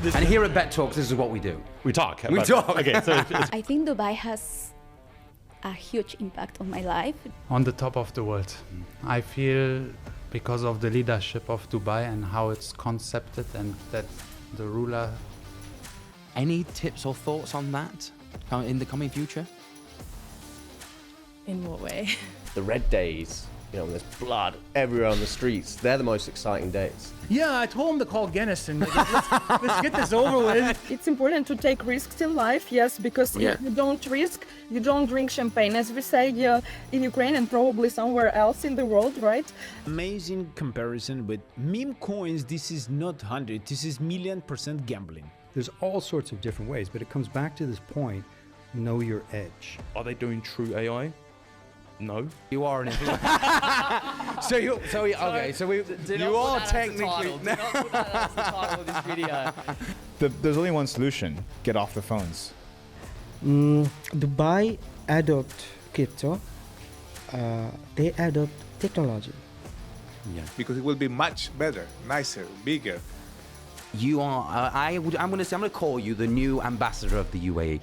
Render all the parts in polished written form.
And here at Bet Talks, this is what we do. We talk. We talk. Okay, so I think Dubai has a huge impact on my life. On the top of the world. I feel because of the leadership of Dubai and how it's concepted and that the ruler. Any tips or thoughts on that in the coming future? In what way? The red days, you know, there's blood everywhere on the streets. They're the most exciting days. Yeah, I told him to call Guinness and let's get this over with. It's important to take risks in life, yes, because if you don't risk, you don't drink champagne, as we say in Ukraine and probably somewhere else in the world, right? Amazing comparison with meme coins. This is not 100, this is 1,000,000% gambling. There's all sorts of different ways, but it comes back to this point, know your edge. Are they doing true AI? No. You are an influencer. You are technically. Do not put that as the title of this video. There's only one solution: get off the phones. Dubai adopt crypto. They adopt technology. Yeah. Because it will be much better, nicer, bigger. You are. I'm going to call you the new ambassador of the UAE.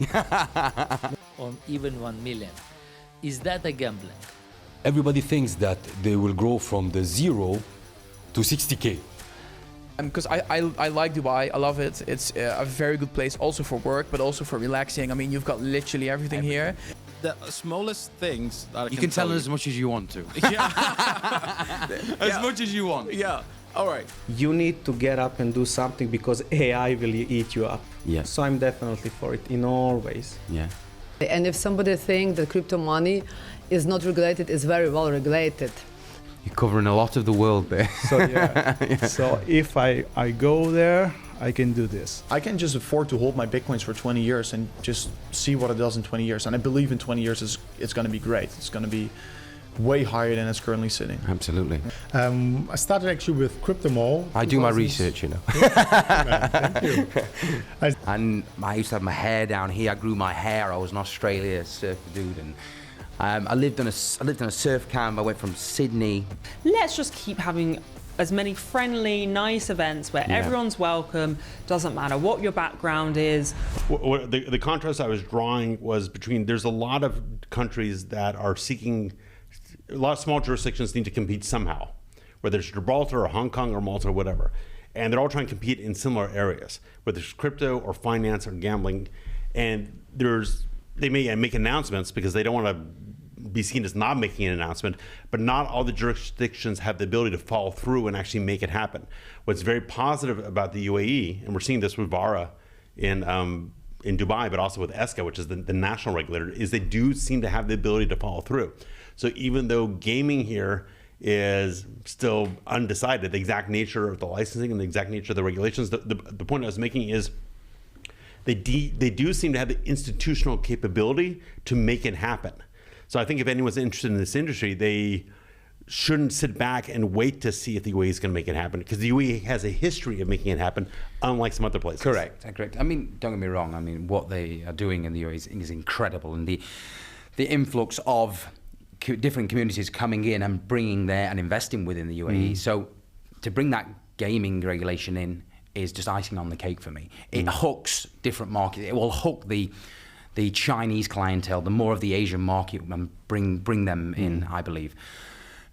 On even 1 million. Is that a gambling? Everybody thinks that they will grow from the 0 to 60K. Because I like Dubai, I love it. It's a very good place also for work, but also for relaxing. I mean, you've got literally everything here. The smallest things that you can tell as much as you want to. As much as you want. Yeah. All right. You need to get up and do something because AI will eat you up. Yeah. So I'm definitely for it in all ways. Yeah. And if somebody thinks that crypto money is not regulated, it's very well regulated. You're covering a lot of the world there. So So if I go there, I can do this. I can just afford to hold my Bitcoins for 20 years and just see what it does in 20 years. And I believe in 20 years it's going to be great. It's going to be way higher than it's currently sitting. Absolutely. I started actually with CryptoMall. I do my research, you know. Thank you. And I used to have my hair down here. I grew my hair. I was in Australia, surfer dude, and I lived on a surf camp. I went from Sydney. Let's just keep having as many friendly, nice events where everyone's welcome, doesn't matter what your background is. The contrast I was drawing was between, there's a lot of countries that are seeking, a lot of small jurisdictions need to compete somehow, whether it's Gibraltar or Hong Kong or Malta or whatever. And they're all trying to compete in similar areas, whether it's crypto or finance or gambling. And they may make announcements because they don't want to be seen as not making an announcement, but not all the jurisdictions have the ability to follow through and actually make it happen. What's very positive about the UAE, and we're seeing this with VARA in Dubai, but also with ESCA, which is the national regulator, is they do seem to have the ability to follow through. So even though gaming here is still undecided, the exact nature of the licensing and the exact nature of the regulations, the point I was making is they do seem to have the institutional capability to make it happen. So I think if anyone's interested in this industry, they shouldn't sit back and wait to see if the UAE is going to make it happen, because the UAE has a history of making it happen, unlike some other places. Correct. I mean, don't get me wrong. I mean, what they are doing in the UAE is incredible, and the influx of different communities coming in and bringing there and investing within the UAE. So to bring that gaming regulation in is just icing on the cake for me. It hooks different markets. It will hook the Chinese clientele, the more of the Asian market, and bring them in, I believe.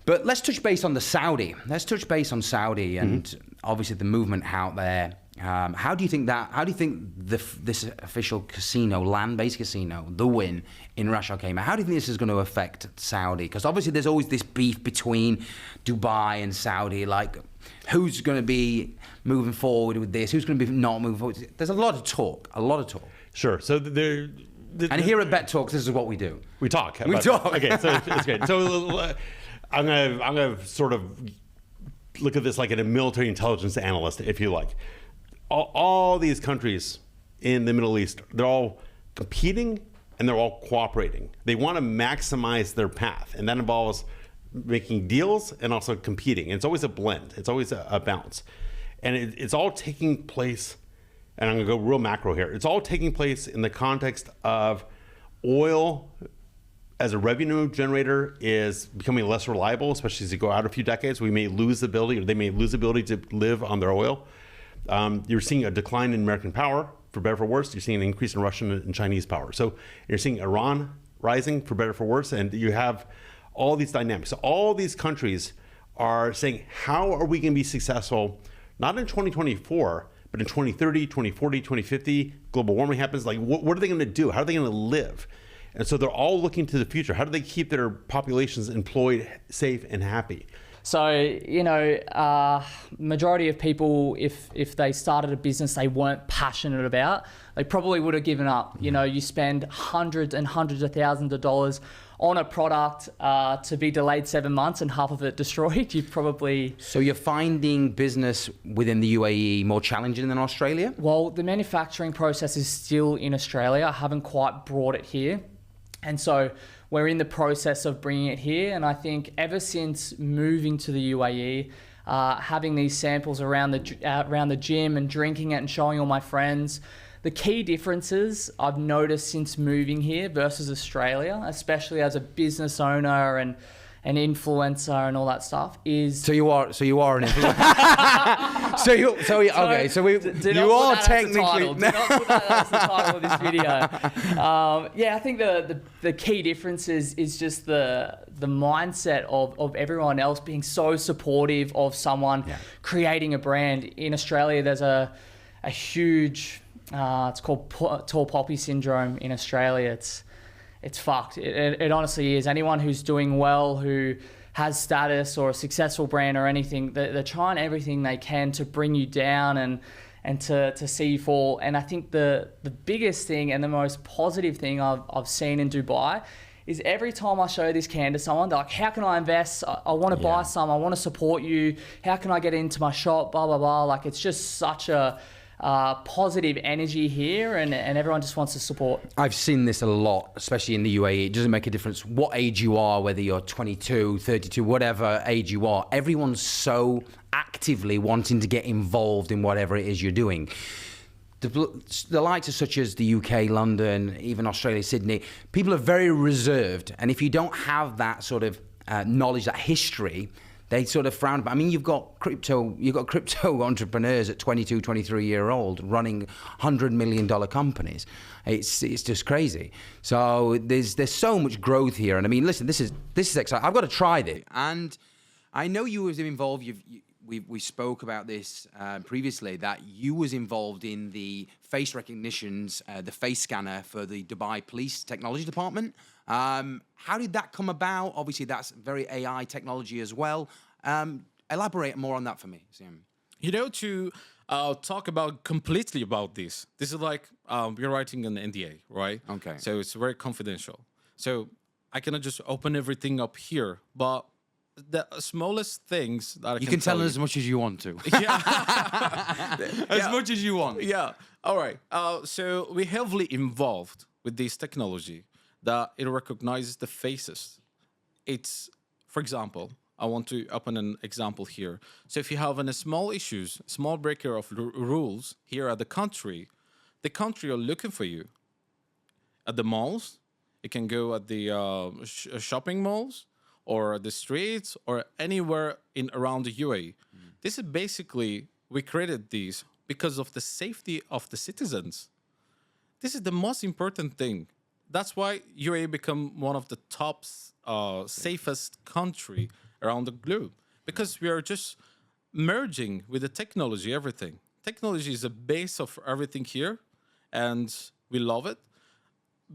But let's touch base on the Saudi. Let's touch base on Saudi and obviously the movement out there. How do you think this official casino, land-based casino, the Win in Ras Al Khaimah, how do you think this is going to affect Saudi? Because obviously there's always this beef between Dubai and Saudi, like who's going to be moving forward with this, who's going to be not moving forward. There's a lot of talk. Sure. So and here at Bet Talks, this is what we do. We talk. Okay, so it's good. So I'm gonna sort of look at this like a military intelligence analyst, if you like. All these countries in the Middle East, they're all competing and they're all cooperating. They want to maximize their path, and that involves making deals and also competing. And it's always a blend. It's always a balance. And it's all taking place, and I'm going to go real macro here. It's all taking place in the context of oil as a revenue generator is becoming less reliable, especially as you go out a few decades. We may lose the ability, or they may lose the ability to live on their oil. You're seeing a decline in American power, for better or for worse. You're seeing an increase in Russian and Chinese power. So you're seeing Iran rising, for better or for worse, and you have all these dynamics. So all these countries are saying, how are we going to be successful, not in 2024, but in 2030, 2040, 2050, global warming happens. Like, what are they going to do? How are they going to live? And so they're all looking to the future. How do they keep their populations employed, safe, and happy? So, you know, majority of people, if they started a business they weren't passionate about, they probably would have given up. You know, you spend hundreds and hundreds of thousands of dollars on a product to be delayed 7 months and half of it destroyed. You probably... So you're finding business within the UAE more challenging than Australia? Well, the manufacturing process is still in Australia. I haven't quite brought it here. And so we're in the process of bringing it here. And I think ever since moving to the UAE, having these samples around the gym and drinking it and showing all my friends, the key differences I've noticed since moving here versus Australia, especially as a business owner and an influencer and all that stuff, is... So you are an influencer. You are technically... Do not put that as the title of this video. Yeah, I think the key difference is just the mindset of everyone else being so supportive of someone creating a brand. In Australia, there's a huge... it's called tall poppy syndrome in Australia. It's fucked. It honestly is. Anyone who's doing well, who has status or a successful brand or anything, they're trying everything they can to bring you down and to see you fall. And I think the biggest thing and the most positive thing I've seen in Dubai is every time I show this can to someone, they're like, how can I invest? I want to buy some. I want to support you. How can I get into my shop? Blah, blah, blah. Like, it's just such a... positive energy here, and everyone just wants to support. I've seen this a lot, especially in the UAE. It doesn't make a difference what age you are, whether you're 22, 32, whatever age you are. Everyone's so actively wanting to get involved in whatever it is you're doing. The likes of such as the UK, London, even Australia, Sydney, people are very reserved. And if you don't have that sort of knowledge, that history, they sort of frown. I mean, you've got crypto entrepreneurs at 22, 23-year-old running $100 million companies. It's just crazy. So there's so much growth here. And I mean, listen, this is exciting. I've got to try this. And I know you was involved. We spoke about this previously, that you was involved in the face recognitions, the face scanner for the Dubai Police Technology Department. How did that come about? Obviously, that's very AI technology as well. Elaborate more on that for me, Sam. You know, to talk about completely about this is like we're writing an NDA, right? Okay. So it's very confidential. So I cannot just open everything up here, but the smallest things that you can tell as much as you want to. Yeah. As much as you want. Yeah. All right. So we're heavily involved with this technology that it recognizes the faces. It's, for example, I want to open an example here. So if you have any small issues, small breaker of rules here at the country are looking for you. At the malls, it can go at the shopping malls or the streets or anywhere around the UAE. This is basically, we created these because of the safety of the citizens. This is the most important thing. That's why UAE become one of the top safest country around the globe, because we are just merging with the technology, everything. Technology is the base of everything here, and we love it.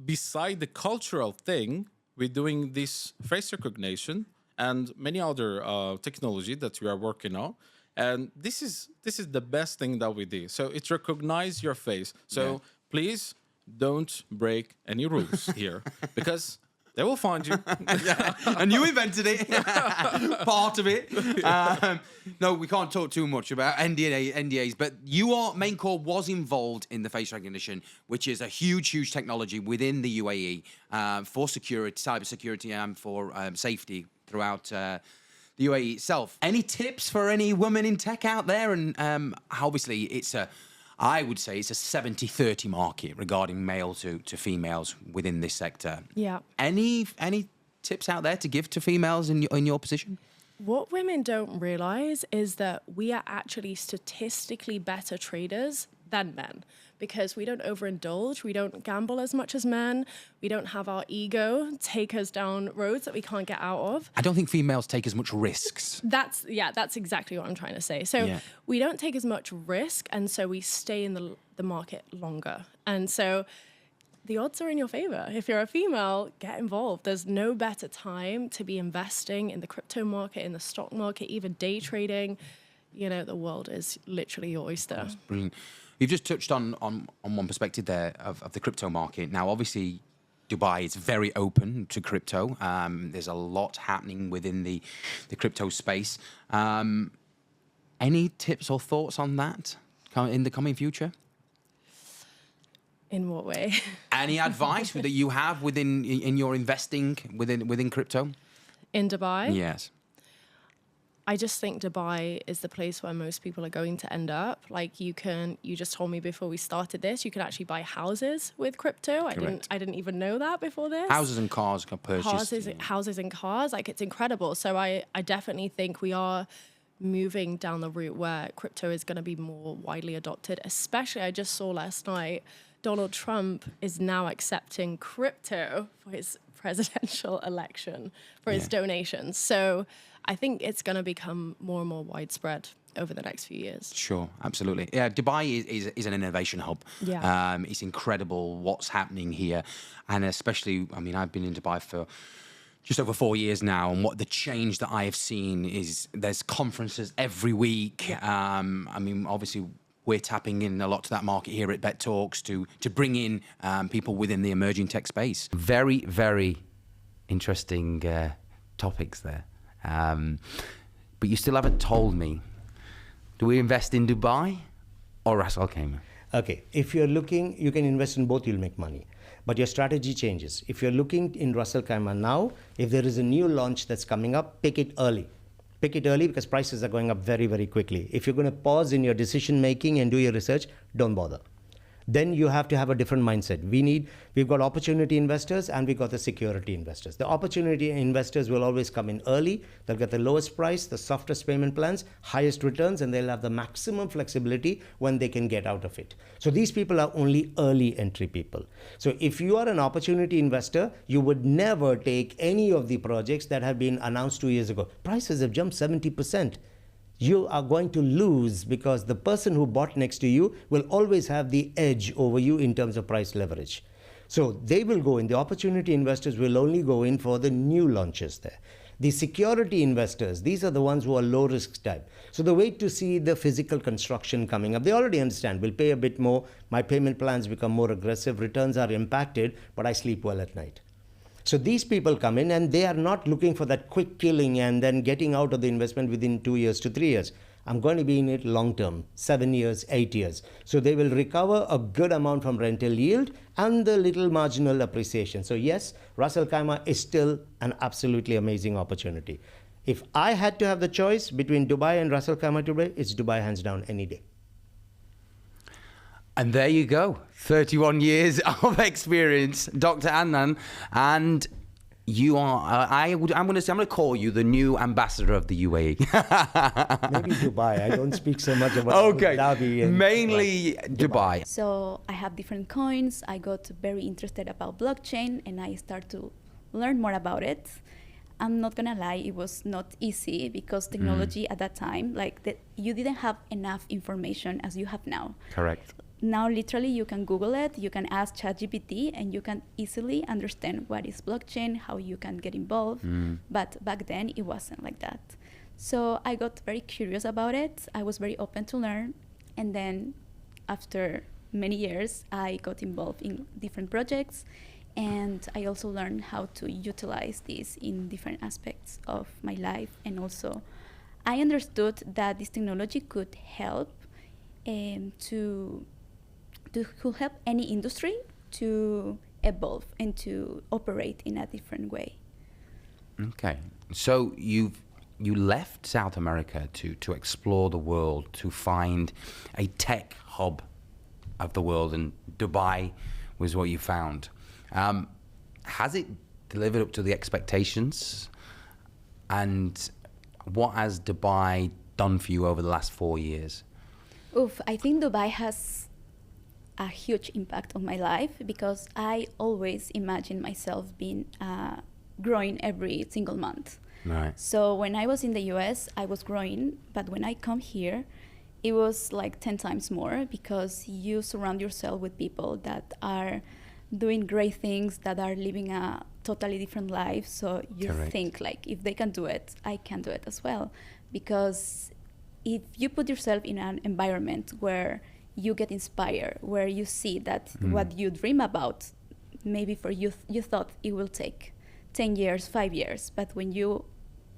Beside the cultural thing, we're doing this face recognition and many other technology that we are working on. And this is the best thing that we do. So it recognizes your face. So please don't break any rules here, because they will find you. And you invented it. Part of it. No, we can't talk too much about NDAs, but your main core was involved in the face recognition, which is a huge technology within the UAE for security, cybersecurity, and for safety throughout the UAE itself. Any tips for any women in tech out there? And obviously, I would say it's a 70-30 market regarding male to females within this sector. Yeah. Any tips out there to give to females in your position? What women don't realize is that we are actually statistically better traders than men because we don't overindulge, we don't gamble as much as men, we don't have our ego take us down roads that we can't get out of. I don't think females take as much risks. That's exactly what I'm trying to say. So we don't take as much risk, and so we stay in the market longer. And so the odds are in your favor. If you're a female, get involved. There's no better time to be investing in the crypto market, in the stock market, even day trading. You know, the world is literally your oyster. That's brilliant. You've just touched on one perspective there of the crypto market. Now, obviously, Dubai is very open to crypto. There's a lot happening within the crypto space. Any tips or thoughts on that in the coming future? In what way? Any advice that you have in your investing within crypto? In Dubai? Yes. I just think Dubai is the place where most people are going to end up. Like you just told me before we started this, you can actually buy houses with crypto. I didn't even know that before this. Houses and cars can purchase. Houses and cars, like it's incredible. So I definitely think we are moving down the route where crypto is going to be more widely adopted. Especially, I just saw last night, Donald Trump is now accepting crypto for his presidential election, for his donations. So I think it's going to become more and more widespread over the next few years. Sure, absolutely. Yeah, Dubai is an innovation hub. Yeah. It's incredible what's happening here. And especially, I mean, I've been in Dubai for just over 4 years now, and what the change that I have seen is there's conferences every week. Yeah. I mean, obviously, we're tapping in a lot to that market here at Bet Talks to bring in people within the emerging tech space. Very, very interesting topics there. But you still haven't told me, do we invest in Dubai or Ras Al Khaimah? Okay, if you're looking, you can invest in both, you'll make money. But your strategy changes. If you're looking in Ras Al Khaimah now, if there is a new launch that's coming up, pick it early. Pick it early because prices are going up very, very quickly. If you're going to pause in your decision making and do your research, don't bother. Then you have to have a different mindset. We've got opportunity investors and we've got the security investors. The opportunity investors will always come in early. They'll get the lowest price, the softest payment plans, highest returns, and they'll have the maximum flexibility when they can get out of it. So these people are only early entry people. So if you are an opportunity investor, you would never take any of the projects that have been announced 2 years ago. Prices have jumped 70%. You are going to lose because the person who bought next to you will always have the edge over you in terms of price leverage. So they will go in. The opportunity investors will only go in for the new launches there. The security investors, these are the ones who are low risk type. So they wait to see the physical construction coming up. They already understand, we'll pay a bit more, my payment plans become more aggressive, returns are impacted, but I sleep well at night. So these people come in and they are not looking for that quick killing and then getting out of the investment within 2 years to 3 years. I'm going to be in it long term, 7 years, 8 years. So they will recover a good amount from rental yield and the little marginal appreciation. So yes, Ras Al Khaimah is still an absolutely amazing opportunity. If I had to have the choice between Dubai and Ras Al Khaimah today, it's Dubai hands down any day. And there you go, 31 years of experience, Dr. Adnan, and you are. I'm going to call you the new ambassador of the UAE. Maybe Dubai. I don't speak so much about Abu Dhabi. Mainly Dubai. So I have different coins. I got very interested about blockchain, and I start to learn more about it. I'm not gonna lie, it was not easy because technology at that time, you didn't have enough information as you have now. Correct. Now, literally, you can Google it, you can ask ChatGPT, and you can easily understand what is blockchain, how you can get involved. But back then, it wasn't like that. So I got very curious about it. I was very open to learn. And then after many years, I got involved in different projects. And I also learned how to utilize this in different aspects of my life. And also, I understood that this technology could help could help any industry to evolve and to operate in a different way. Okay, so you left South America to explore the world, to find a tech hub of the world, and Dubai was what you found. Has it delivered up to the expectations? And What has Dubai done for you over the last 4 years? Oof, I think Dubai has a huge impact on my life because I always imagine myself being growing every single month. Right. So when I was in the US, I was growing, but when I come here, it was like 10 times more because you surround yourself with people that are doing great things, that are living a totally different life. So you Correct. think like, if they can do it, I can do it as well. Because if you put yourself in an environment where you get inspired, where you see that what you dream about, maybe for you thought it will take 10 years, 5 years, but when you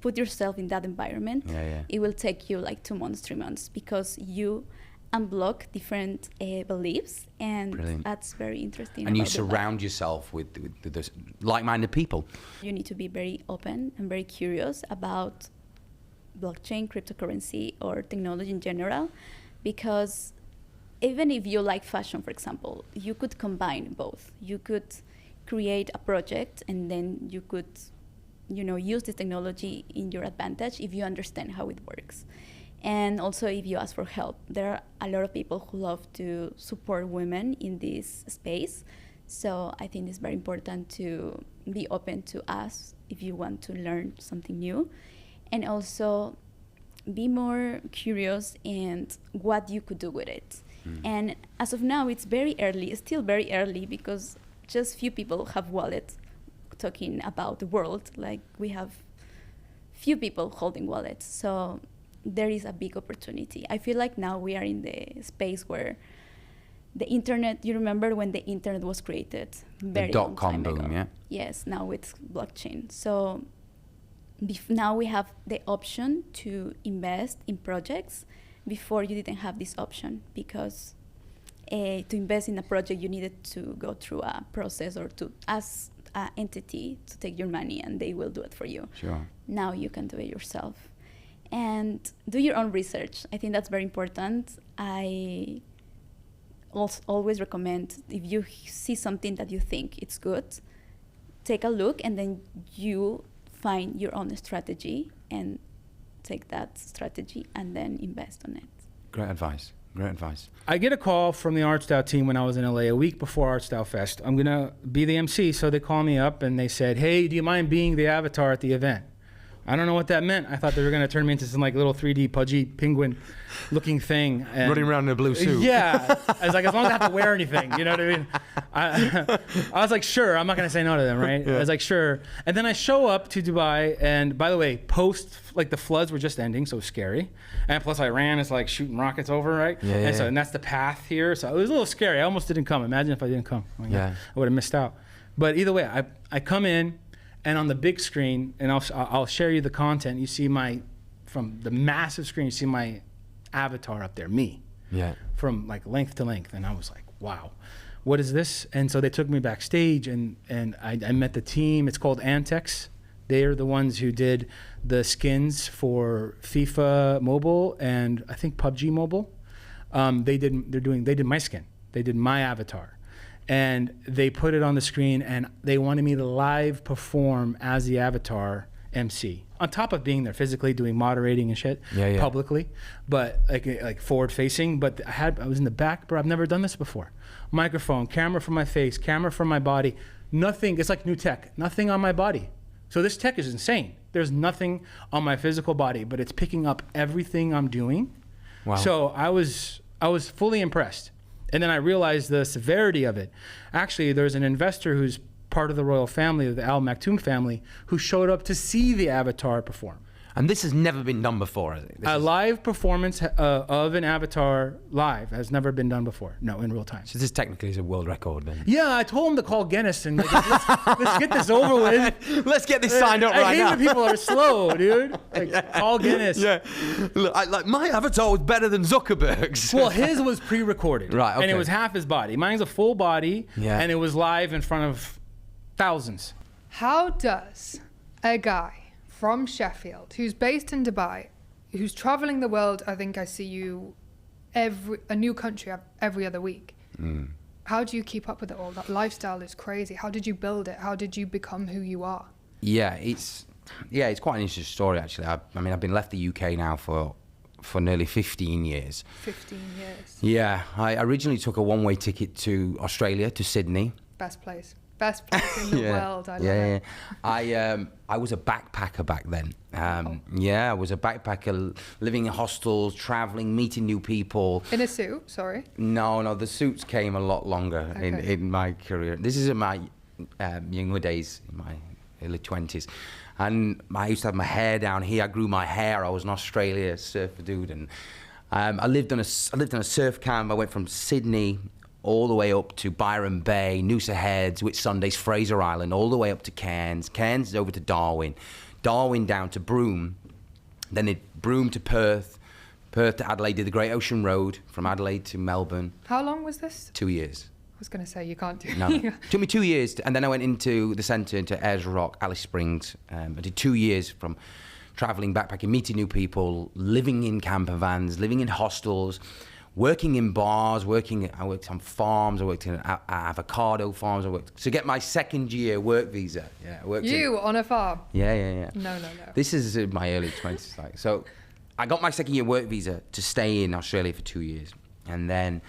put yourself in that environment, it will take you like 2 months, 3 months, because you unblock different beliefs, and Brilliant. that's very interesting. And you about Dubai. surround yourself with those like-minded people. You need to be very open and very curious about blockchain, cryptocurrency, or technology in general, because even if you like fashion, for example, you could combine both. You could create a project and then you could, use the technology in your advantage if you understand how it works. And also if you ask for help. There are a lot of people who love to support women in this space. So I think it's very important to be open to ask if you want to learn something new. And also be more curious and what you could do with it. And as of now, it's very early. It's still very early because just few people have wallets talking about the world. Like we have few people holding wallets. So there is a big opportunity. I feel like now we are in the space where the internet, you remember when the internet was created? Very The long dot-com time boom, ago. yeah. Yes, now it's blockchain. So now we have the option to invest in projects. Before you didn't have this option because to invest in a project you needed to go through a process or to ask an entity to take your money and they will do it for you. Sure. Now you can do it yourself. And do your own research. I think that's very important. I always recommend if you see something that you think it's good, take a look and then you find your own strategy and take that strategy and then invest on it. Great advice. Great advice. I get a call from the ArtStyle team when I was in LA a week before ArtStyle Fest. I'm going to be the MC, so they call me up and they said, hey, do you mind being the avatar at the event? I don't know what that meant. I thought they were going to turn me into some like little 3D pudgy penguin looking thing. And running around in a blue suit. Yeah. I was like, as long as I have to wear anything, you know what I mean? I was like, sure, I'm not going to say no to them, right? I was like, sure. And then I show up to Dubai, and by the way, like the floods were just ending, so it was scary. And plus Iran is like shooting rockets over, right? And that's the path here. So it was a little scary. I almost didn't come. Imagine if I didn't come. I would have missed out. But either way, I come in, and on the big screen, and I'll share you the content. You see from the massive screen, you see my avatar up there, me. Yeah. From like length to length, and I was like, wow, what is this? And so they took me backstage, and I met the team. It's called Antex. They are the ones who did the skins for FIFA Mobile and I think PUBG Mobile. They did my skin. They did my avatar. And they put it on the screen, and they wanted me to live perform as the avatar MC. On top of being there physically, doing moderating and shit publicly, but like forward facing. But I was in the back, bro. I've never done this before. Microphone, camera for my face, camera for my body. Nothing. It's like new tech. Nothing on my body. So this tech is insane. There's nothing on my physical body, but it's picking up everything I'm doing. Wow. So I was fully impressed. And then I realized the severity of it. Actually, there's an investor who's part of the royal family, the Al Maktoum family, who showed up to see the avatar perform. And this has never been done before, has it? Live performance of an avatar live has never been done before. No, in real time. So this technically is a world record then? Yeah, I told him to call Guinness and let's get this over with. Let's get this signed up right now. I hate when people are slow, dude. Call Guinness. Yeah. Look, my avatar was better than Zuckerberg's. Well, his was pre-recorded. Right, okay. And it was half his body. Mine's a full body, and it was live in front of thousands. How does a guy from Sheffield, who's based in Dubai, who's traveling the world, I think I see you a new country every other week. How do you keep up with it all? That lifestyle is crazy. How did you build it? How did you become who you are? Yeah, it's Yeah, it's quite an interesting story, actually. I mean, I've been left the UK now for nearly 15 years. 15 years. Yeah, I originally took a one-way ticket to Australia, to Sydney. Best place in the world. I love it. I was a backpacker back then. Yeah, I was a backpacker, living in hostels, traveling, meeting new people. In a suit, sorry. No, the suits came a lot longer in my career. This is in my younger days, in my early 20s. And I used to have my hair down here. I grew my hair. I was in Australia, surfer dude, and I lived on a surf camp. I went from Sydney all the way up to Byron Bay, Noosa Heads, Whitsundays, Fraser Island, all the way up to Cairns. Cairns over to Darwin, Darwin down to Broome, then Broome to Perth, Perth to Adelaide, did the Great Ocean Road from Adelaide to Melbourne. How long was this? 2 years. I was going to say you can't do. No, took me 2 years, and then I went into the centre, into Ayers Rock, Alice Springs. I did 2 years from travelling, backpacking, meeting new people, living in camper vans, living in hostels, working in bars, I worked on farms, I worked in avocado farms, to get my second year work visa. Yeah, I worked on a farm? Yeah. No. This is in my early 20s. So I got my second year work visa to stay in Australia for 2 years. And then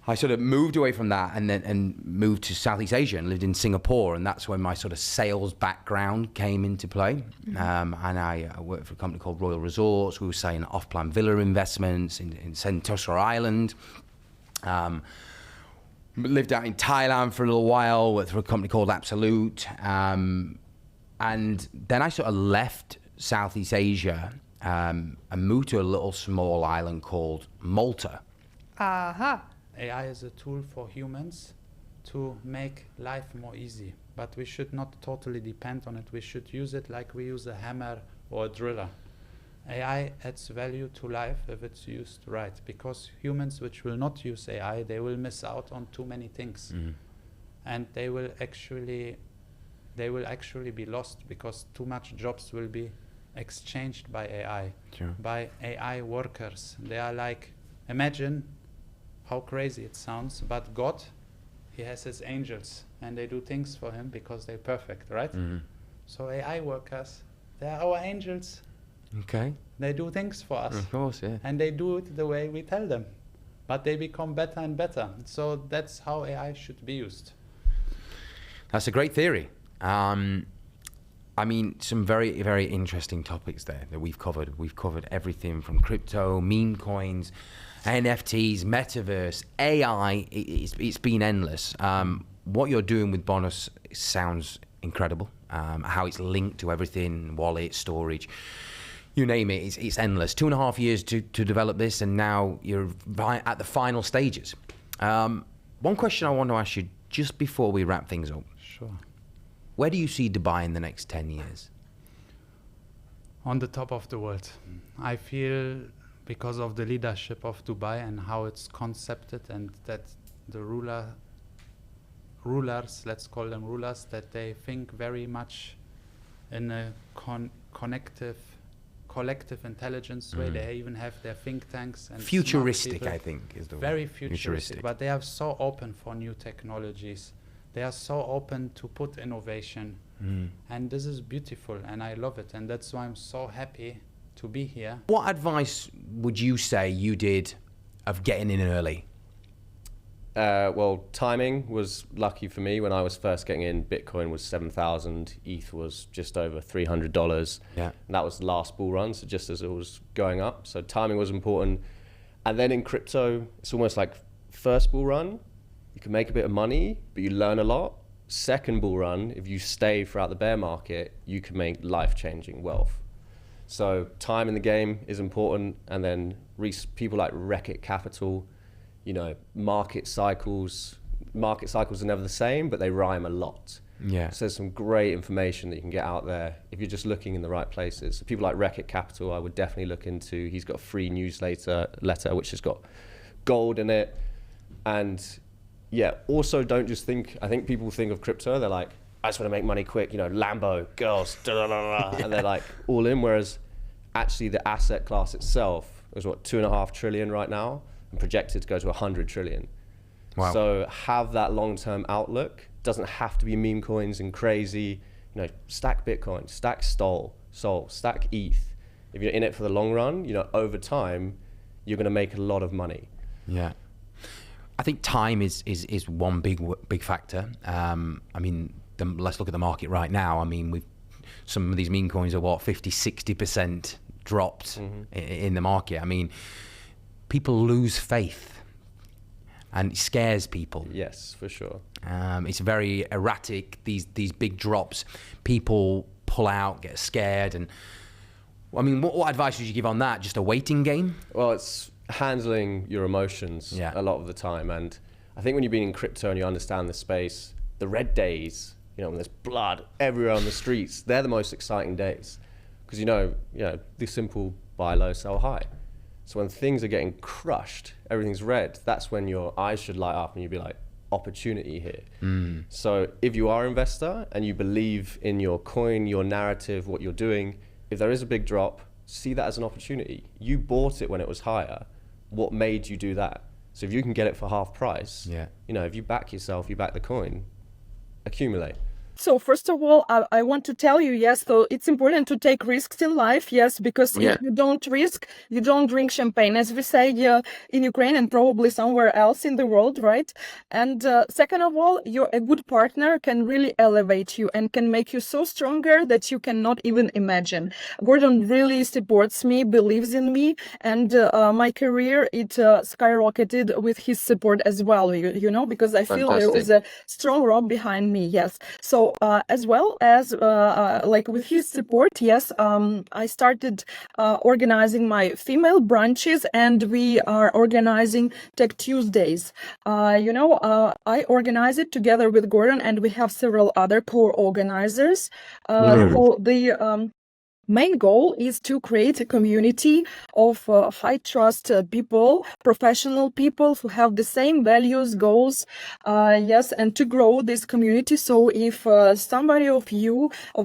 I sort of moved away from that and moved to Southeast Asia and lived in Singapore, and that's when my sort of sales background came into play. And I worked for a company called Royal Resorts. We were selling off-plan villa investments in Sentosa Island. Lived out in Thailand for a little while, worked for a company called Absolute. And then I sort of left Southeast Asia and moved to a little small island called Malta. Aha. AI is a tool for humans to make life more easy, but we should not totally depend on it. We should use it like we use a hammer or a driller. AI adds value to life if it's used right, because humans which will not use AI, they will miss out on too many things. And they will actually be lost, because too much jobs will be exchanged by AI, by AI workers. They are like, imagine how crazy it sounds, but God, he has his angels, and they do things for him because they're perfect, right? So AI workers, they are our angels. Okay. They do things for us. Of course, yeah. And they do it the way we tell them. But they become better and better. So that's how AI should be used. That's a great theory. I mean, some very, very interesting topics there that we've covered. We've covered everything from crypto, meme coins, NFTs, metaverse, AI. It's been endless. What you're doing with Bonus sounds incredible. How it's linked to everything, wallet, storage, you name it, it's endless. 2.5 years to develop this, and now you're at the final stages. One question I want to ask you just before we wrap things up. Sure. Where do you see Dubai in the next 10 years? On the top of the world. I feel, because of the leadership of Dubai and how it's concepted, and that the rulers, let's call them rulers, that they think very much in a collective intelligence way. They even have their think tanks and futuristic, I think, is the word. Very futuristic, but they are so open for new technologies. They are so open to put innovation, and this is beautiful, and I love it, and that's why I'm so happy to be here. What advice would you say you did of getting in early? Well, timing was lucky for me. When I was first getting in, Bitcoin was 7,000, ETH was just over $300. Yeah. And that was the last bull run, so just as it was going up. So timing was important. And then in crypto, it's almost like first bull run, you can make a bit of money, but you learn a lot. Second bull run, if you stay throughout the bear market, you can make life-changing wealth. So time in the game is important, and then people like Reckitt Capital, you know, market cycles are never the same, but they rhyme a lot. Yeah. So there's some great information that you can get out there if you're just looking in the right places. So people like Reckitt Capital, I would definitely look into. He's got a free newsletter which has got gold in it. And yeah, also don't just think, I think people think of crypto, they're like, I just want to make money quick, you know, Lambo, girls, da, da, da, da, and they're like all in, whereas actually the asset class itself is what, 2.5 trillion right now, and projected to go to 100 trillion. Wow. So have that long-term outlook. Doesn't have to be meme coins and crazy, stack Bitcoin, stack Sol, stack ETH. If you're in it for the long run, over time, you're going to make a lot of money. Yeah. I think time is one big factor. I mean, let's look at the market right now. I mean, some of these meme coins are 50-60% dropped in the market. I mean, people lose faith, and it scares people. Yes, for sure. It's very erratic. These big drops, people pull out, get scared, and I mean, what advice would you give on that? Just a waiting game? Well, it's handling your emotions a lot of the time. And I think when you've been in crypto and you understand the space, the red days, when there's blood everywhere on the streets, they're the most exciting days. Because the simple buy low, sell high. So when things are getting crushed, everything's red, that's when your eyes should light up and you'd be like, opportunity here. So if you are an investor and you believe in your coin, your narrative, what you're doing, if there is a big drop, see that as an opportunity. You bought it when it was higher. What made you do that? So if you can get it for half price, if you back yourself, you back the coin, accumulate. So first of all, I want to tell you, yes, so it's important to take risks in life, yes, because if you don't risk, you don't drink champagne, as we say in Ukraine and probably somewhere else in the world, right? And second of all, a good partner can really elevate you and can make you so stronger that you cannot even imagine. Gordon really supports me, believes in me, and my career, it skyrocketed with his support as well, because I feel there was a strong rock behind me, yes. So as well as like with his support, yes, I started organizing my female branches, and we are organizing Tech Tuesdays. I organize it together with Gordon, and we have several other co-organizers. The main goal is to create a community of high trust people, professional people who have the same values, goals, and to grow this community. So if somebody of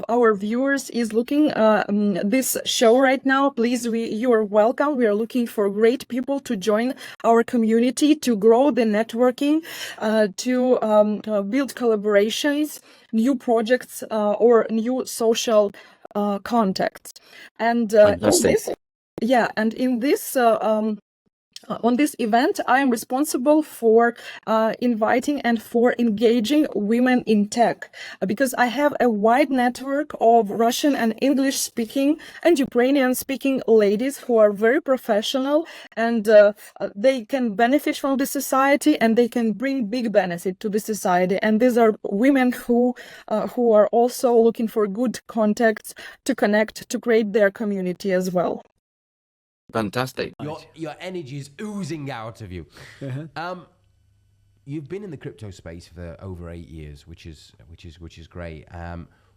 our viewers is looking this show right now, please, you are welcome. We are looking for great people to join our community, to grow the networking, to build collaborations, new projects, or new social contacts. And in this on this event, I am responsible for inviting and for engaging women in tech, because I have a wide network of Russian and English speaking and Ukrainian speaking ladies who are very professional, and they can benefit from the society, and they can bring big benefit to the society. And these are women who are also looking for good contacts to connect, to create their community as well. Fantastic. Your energy is oozing out of you. You've been in the crypto space for over 8 years, which is great.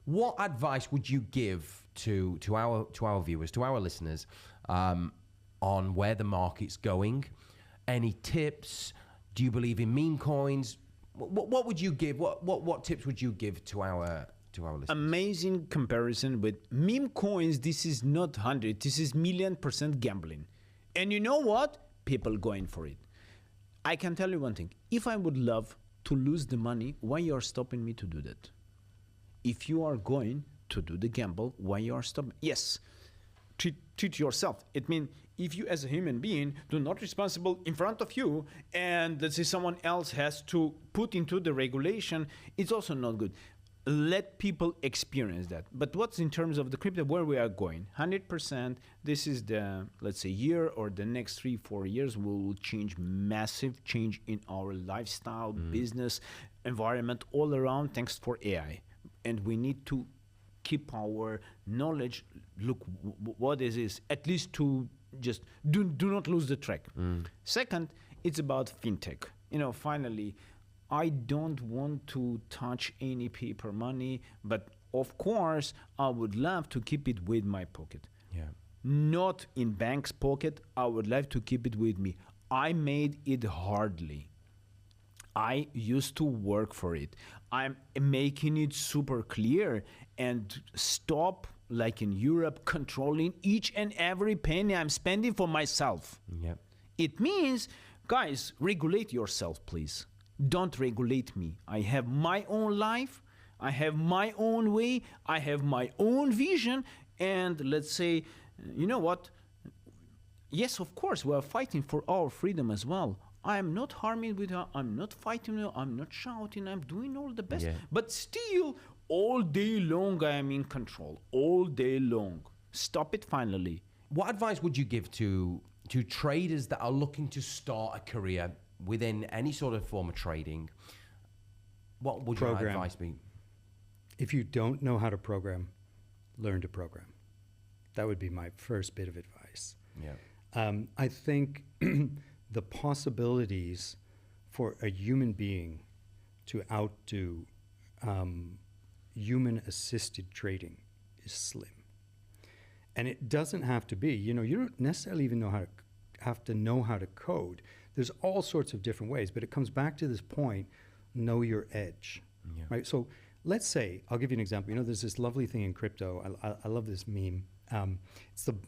What advice would you give to our viewers, to our listeners, on where the market's going? Any tips? Do you believe in meme coins? What would you give? What tips would you give to our listeners? Amazing comparison with meme coins. This is not 100, this is 1,000,000% gambling. And you know what? People going for it. I can tell you one thing. If I would love to lose the money, why you are stopping me to do that? If you are going to do the gamble, why you are stopping? Yes, treat yourself. It means if you as a human being do not responsible in front of you, and let's say someone else has to put into the regulation, it's also not good. Let people experience that. But what's in terms of the crypto, where we are going? 100%, this is the, let's say, year or the next 3-4 years will change, massive change in our lifestyle, business, environment, all around, thanks for AI. And we need to keep our knowledge, look what is this, at least to just do not lose the track. Second, it's about fintech. Finally, I don't want to touch any paper money, but of course, I would love to keep it with my pocket. Yeah. Not in bank's pocket. I would love to keep it with me. I made it hardly. I used to work for it. I'm making it super clear and stop, like in Europe, controlling each and every penny I'm spending for myself. Yeah. It means, guys, regulate yourself, please. Don't regulate me. I have my own life. I have my own way, I have my own vision, and let's say, you know what? Yes, of course, we are fighting for our freedom as well. I am not harming with her, I'm not fighting her, I'm not shouting, I'm doing all the best. Yeah. But still, all day long, I am in control. All day long. Stop it finally. What advice would you give to traders that are looking to start a career within any sort of form of trading? What would your advice be? If you don't know how to program, learn to program. That would be my first bit of advice. Yeah. I think the possibilities for a human being to outdo human-assisted trading is slim. And it doesn't have to be, you don't necessarily even have to know how to code. There's all sorts of different ways, but it comes back to this point, know your edge, right? So let's say, I'll give you an example. There's this lovely thing in crypto. I love this meme.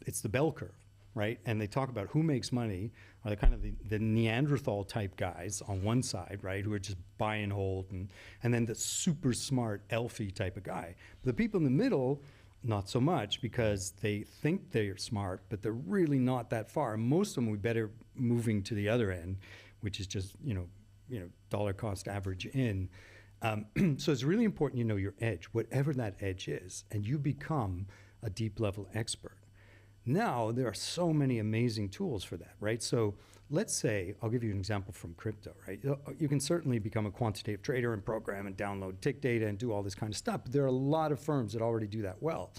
It's the bell curve, right? And they talk about who makes money are the kind of the Neanderthal type guys on one side, right? Who are just buy and hold, and then the super smart Elfie type of guy. The people in the middle, not so much, because they think they're smart, but they're really not that far. And most of them would be better moving to the other end, which is just, dollar cost average in. So it's really important you know your edge, whatever that edge is, and you become a deep level expert. Now, there are so many amazing tools for that, right? So let's say, I'll give you an example from crypto, right? You can certainly become a quantitative trader and program and download tick data and do all this kind of stuff, but there are a lot of firms that already do that well.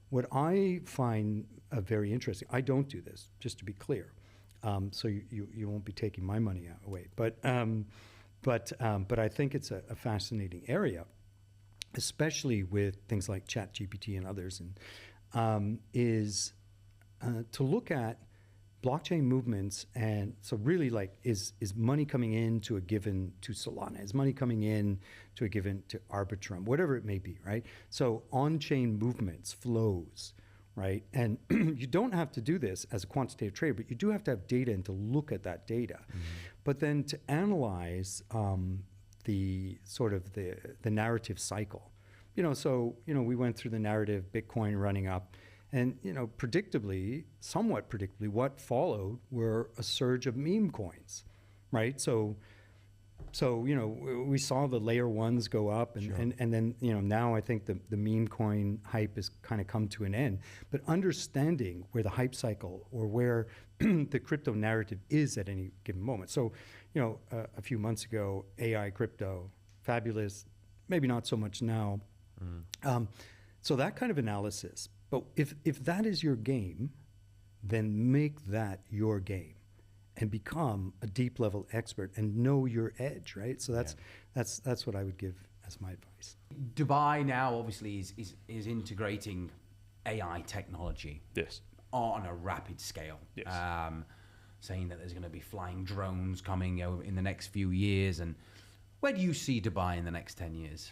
What I find very interesting, I don't do this, just to be clear, so you won't be taking my money away, but I think it's a fascinating area, especially with things like ChatGPT and others, and is to look at blockchain movements, and so really is money coming in to Solana, is money coming in to Arbitrum, whatever it may be, right? So on-chain movements, flows, right? And you don't have to do this as a quantitative trader, but you do have to have data and to look at that data. Mm-hmm. But then to analyze the sort of the narrative cycle. We went through the narrative, Bitcoin running up, and somewhat predictably, what followed were a surge of meme coins, right? So we saw the layer ones go up, and then now I think the meme coin hype has kind of come to an end. But understanding where the hype cycle or where the crypto narrative is at any given moment. So a few months ago, AI crypto, fabulous, maybe not so much now. So that kind of analysis, but if that is your game, then make that your game and become a deep level expert and know your edge, right? So that's what I would give as my advice. Dubai now obviously is integrating AI technology. Yes. On a rapid scale. Yes. Saying that there's going to be flying drones coming in the next few years. And where do you see Dubai in the next 10 years?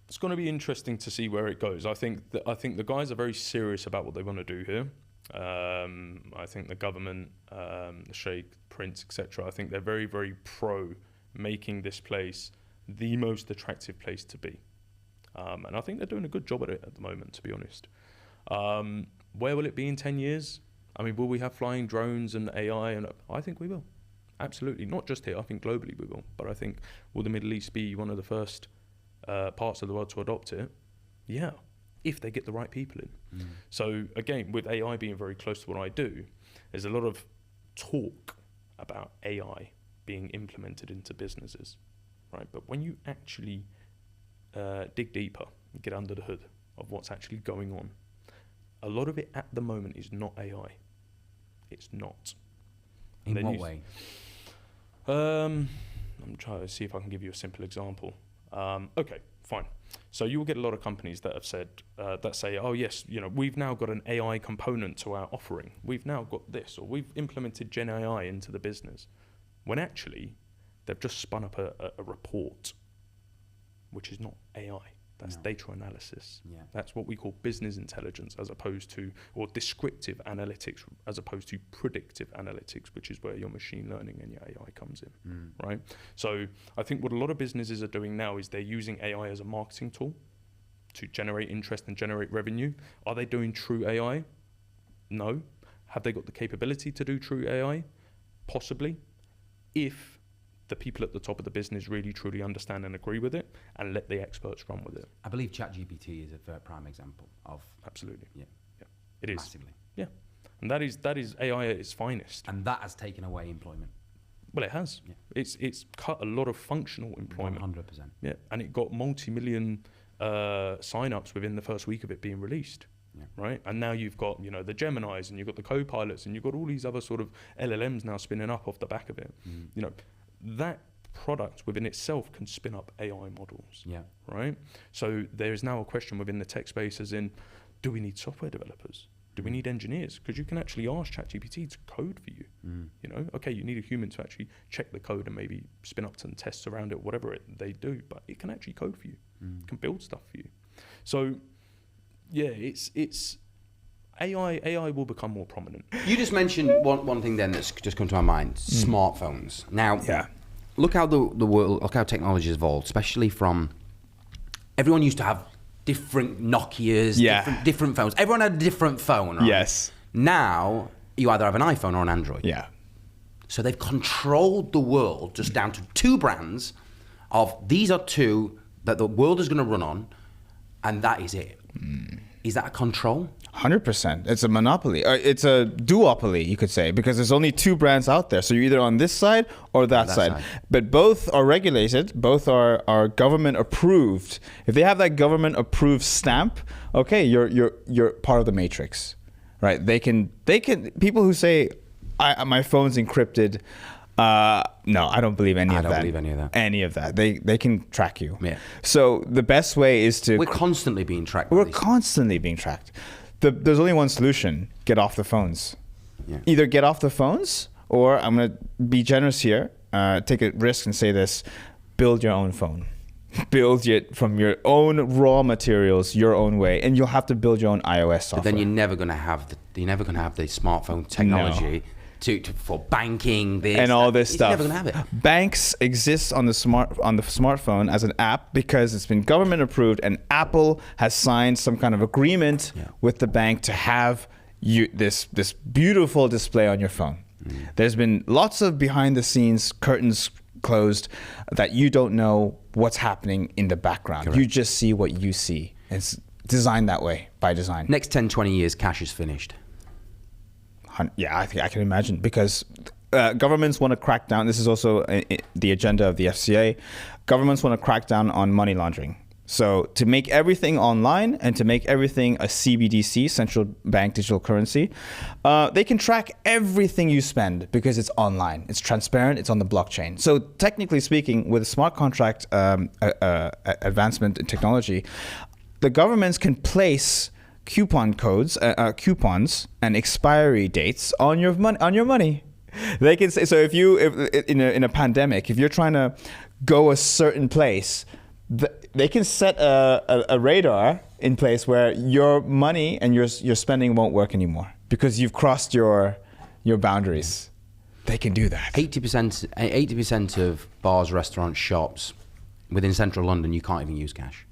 It's going to be interesting to see where it goes. I think the guys are very serious about what they want to do here. I think the government, the Sheikh, Prince, etc. I think they're very, very pro making this place the most attractive place to be, and I think they're doing a good job at it at the moment, to be honest. Where will it be in 10 years? I mean, will we have flying drones and AI? And I think we will, absolutely. Not just here. I think globally we will. But I think will the Middle East be one of the first parts of the world to adopt it? Yeah, if they get the right people in. So again, with AI being very close to what I do, there's a lot of talk about AI being implemented into businesses, right? But when you actually dig deeper and get under the hood of what's actually going on, a lot of it at the moment is not AI. It's not. In what way? I'm trying to see if I can give you a simple example. Okay, fine. So you will get a lot of companies that have said, that say, oh yes, we've now got an AI component to our offering. We've now got this, or we've implemented Gen AI into the business. When actually, they've just spun up a report, which is not AI. That's No. data analysis. Yeah. That's what we call business intelligence, as opposed to, or descriptive analytics, as opposed to predictive analytics, which is where your machine learning and your AI comes in, right? So I think what a lot of businesses are doing now is they're using AI as a marketing tool to generate interest and generate revenue. Are they doing true AI? No. Have they got the capability to do true AI? Possibly, if the people at the top of the business really truly understand and agree with it and let the experts run with it. I believe ChatGPT is a very prime example of. Absolutely. Yeah. It is. Massively. Yeah. And that is AI at its finest. And that has taken away employment. Well, it has. Yeah. It's cut a lot of functional employment. 100%. Yeah. And it got multi-million sign-ups within the first week of it being released. Yeah. Right. And now you've got, you know, the Geminis, and you've got the co-pilots, and you've got all these other sort of LLMs now spinning up off the back of it. You know, that product within itself can spin up AI models. Yeah. Right. So there is now a question within the tech space, as in, do we need software developers? Do we need engineers? Because you can actually ask ChatGPT to code for you. You know, okay, you need a human to actually check the code and maybe spin up some tests around it, whatever they do, but it can actually code for you. It can build stuff for you. So yeah, it's AI will become more prominent. You just mentioned one thing then that's just come to my mind: smartphones. Now, look how the world, look how technology has evolved, especially from everyone used to have different Nokias, different phones. Everyone had a different phone, right? Yes. Now you either have an iPhone or an Android. Yeah. So they've controlled the world just down to two brands. Of these are two that the world is going to run on, and that is it. Is that a control? 100%. It's a monopoly. It's a duopoly, you could say, because there's only two brands out there. So you're either on this side or that side. But both are regulated. Both are government approved. If they have that government approved stamp, okay, you're part of the matrix, right? They can. People who say, my phone's encrypted. No, I don't believe any of that. I don't believe any of that. Any of that. They can track you. Yeah. So the best way is to. We're constantly being tracked. We're constantly being tracked. There's only one solution: get off the phones. Yeah. Either get off the phones, or I'm gonna be generous here, take a risk and say this: build your own phone. Build it from your own raw materials, your own way, and you'll have to build your own iOS software. But then you're never going to have the smartphone technology. For banking, this and all this stuff. You're never gonna have it. Banks exist on the smartphone as an app because it's been government approved, and Apple has signed some kind of agreement with the bank to have this beautiful display on your phone. There's been lots of behind the scenes curtains closed that you don't know what's happening in the background. Correct. You just see what you see. It's designed that way by design. Next 10, 20 years, cash is finished. Yeah, I think I can imagine, because governments want to crack down. This is also the agenda of the FCA. Governments want to crack down on money laundering. So to make everything online and to make everything a CBDC, central bank digital currency, they can track everything you spend because it's online. It's transparent. It's on the blockchain. So technically speaking, with smart contract advancement in technology, the governments can place coupon codes, coupons, and expiry dates on your money. They can say, so if in a pandemic, if you're trying to go a certain place, they can set a radar in place where your money and your spending won't work anymore because you've crossed your boundaries. They can do that. 80% of bars, restaurants, shops within central London, you can't even use cash.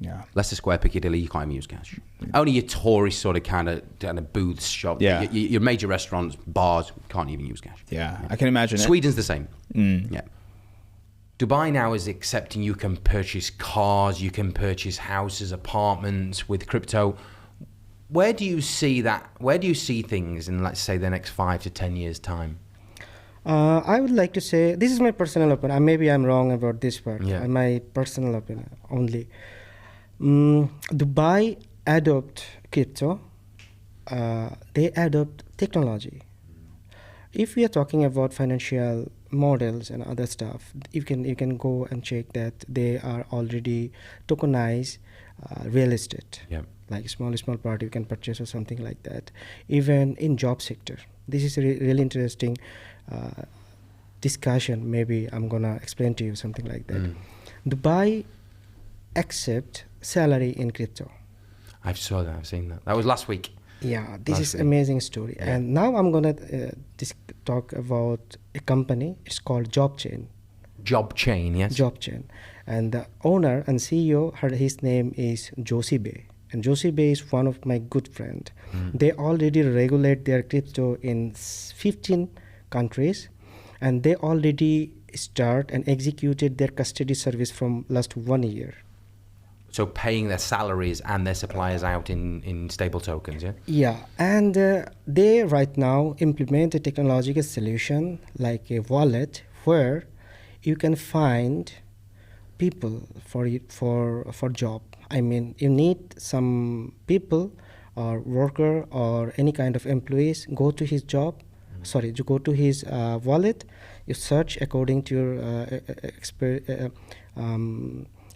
Yeah. Leicester Square, Piccadilly, you can't even use cash. Only your tourist sort of kind of booths, shops. Yeah. Your major restaurants, bars, can't even use cash. Yeah. I can imagine. Sweden's the same. Yeah. Dubai now is accepting you can purchase cars, you can purchase houses, apartments with crypto. Where do you see that? Where do you see things in, let's say, the next 5 to 10 years' time? I would like to say, this is my personal opinion. Maybe I'm wrong about this part. Yeah. My personal opinion only. Dubai adopt crypto. They adopt technology. If we are talking about financial models and other stuff, you can go and check that they are already tokenized real estate. Yeah. Like small part you can purchase or something like that. Even in job sector, this is a really interesting discussion. Maybe I'm gonna explain to you something like that. Dubai accept salary in crypto. I've seen that. That was last week. Yeah, this Last is week. amazing story. Yeah. And now I'm gonna talk about a company. It's called JobChain. JobChain, yes. JobChain, and the owner and CEO, his name is Josie Bay, and Josie Bay is one of my good friend. They already regulate their crypto in 15 countries, and they already start and executed their custody service from last 1 year. So paying their salaries and their suppliers out in stable tokens, yeah? Yeah, and they right now implement a technological solution like a wallet where you can find people for job. I mean, you need some people or worker or any kind of employees, go to his job, sorry, you go to his wallet, you search according to your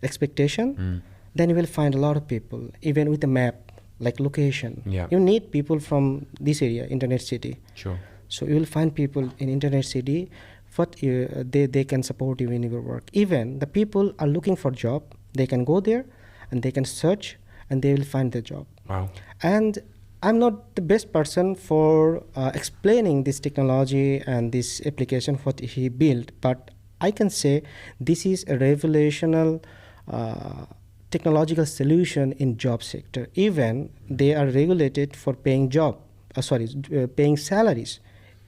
expectation, then you will find a lot of people, even with a map, like location. Yeah. You need people from this area, Internet City. Sure. So you will find people in Internet City, but they can support you in your work. Even the people are looking for job, they can go there and they can search and they will find the job. Wow. And I'm not the best person for explaining this technology and this application, what he built, but I can say this is a revolutionary technological solution in job sector. Even they are regulated for paying paying salaries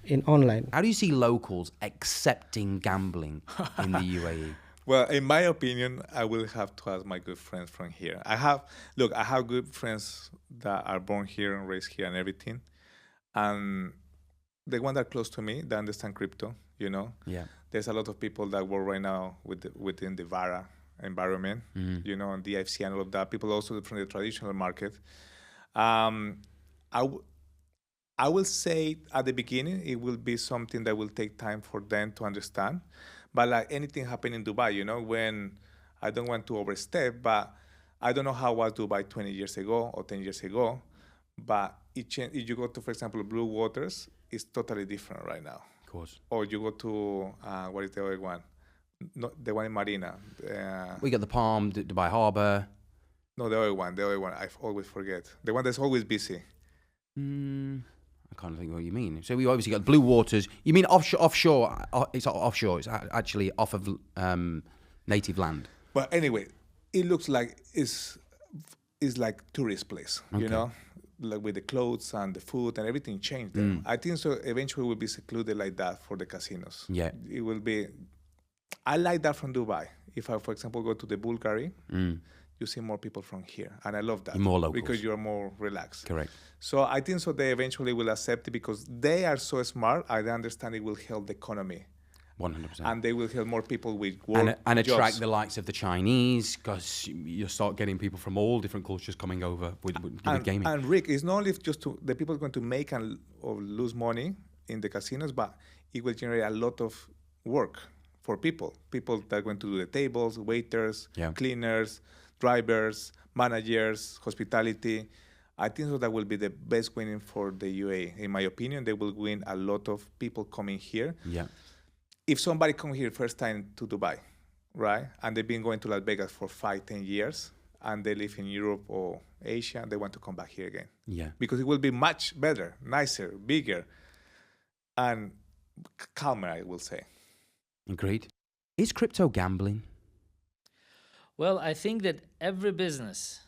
in online. How do you see locals accepting gambling in the UAE? Well, in my opinion, I will have to ask my good friends from here. I have good friends that are born here and raised here and everything. And the ones that are close to me, that understand crypto, you know. Yeah. There's a lot of people that work right now within the VARA environment, you know, and the DFC and all of that. People also from the traditional market. I will say at the beginning, it will be something that will take time for them to understand. But like anything happened in Dubai, you know, when I don't want to overstep, but I don't know how was Dubai 20 years ago or 10 years ago. But if you go to, for example, Blue Waters, it's totally different right now. Of course. Or you go to, what is the other one? No, the one in Marina. We got the Palm, Dubai Harbour. No, the other one. I always forget. The one that's always busy. I can't think what you mean. So we obviously got Blue Waters. You mean offshore? It's not offshore. It's actually off of native land. But anyway, it looks like it's like tourist place, you know, like with the clothes and the food and everything changed there. I think so. Eventually, it will be secluded like that for the casinos. Yeah, it will be. I like that from Dubai. If I, for example, go to the Bulgari, you see more people from here, and I love that. More locals. Because you're more relaxed. Correct. So I think so they eventually will accept it because they are so smart. I understand it will help the economy. 100%. And they will help more people with work and attract jobs. the likes of the Chinese, because you start getting people from all different cultures coming over with gaming. And Rick, it's not only just the people going to make or lose money in the casinos, but it will generate a lot of work for people that are going to do the tables, waiters, cleaners, drivers, managers, hospitality. I think so that will be the best winning for the UAE. In my opinion, they will win a lot of people coming here. Yeah. If somebody comes here first time to Dubai, right, and they've been going to Las Vegas for 5-10 years, and they live in Europe or Asia, they want to come back here again. Yeah. Because it will be much better, nicer, bigger, and calmer, I will say. Agreed. Is crypto gambling? Well, I think that every business,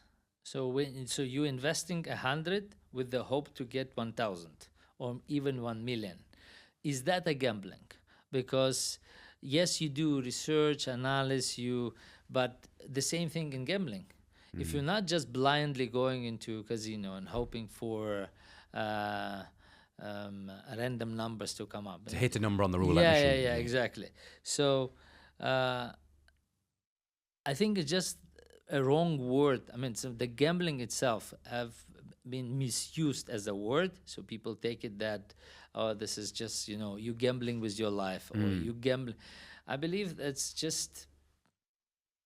so you're investing 100 with the hope to get 1,000 or even 1 million. Is that a gambling? Because yes, you do research, analysis, but the same thing in gambling. If you're not just blindly going into a casino and hoping for random numbers to come up. To hit a number on the roulette machine. Yeah, exactly. So I think it's just a wrong word. I mean, so the gambling itself have been misused as a word. So people take it that, oh, this is just, you gambling with your life or you gambling. I believe that's just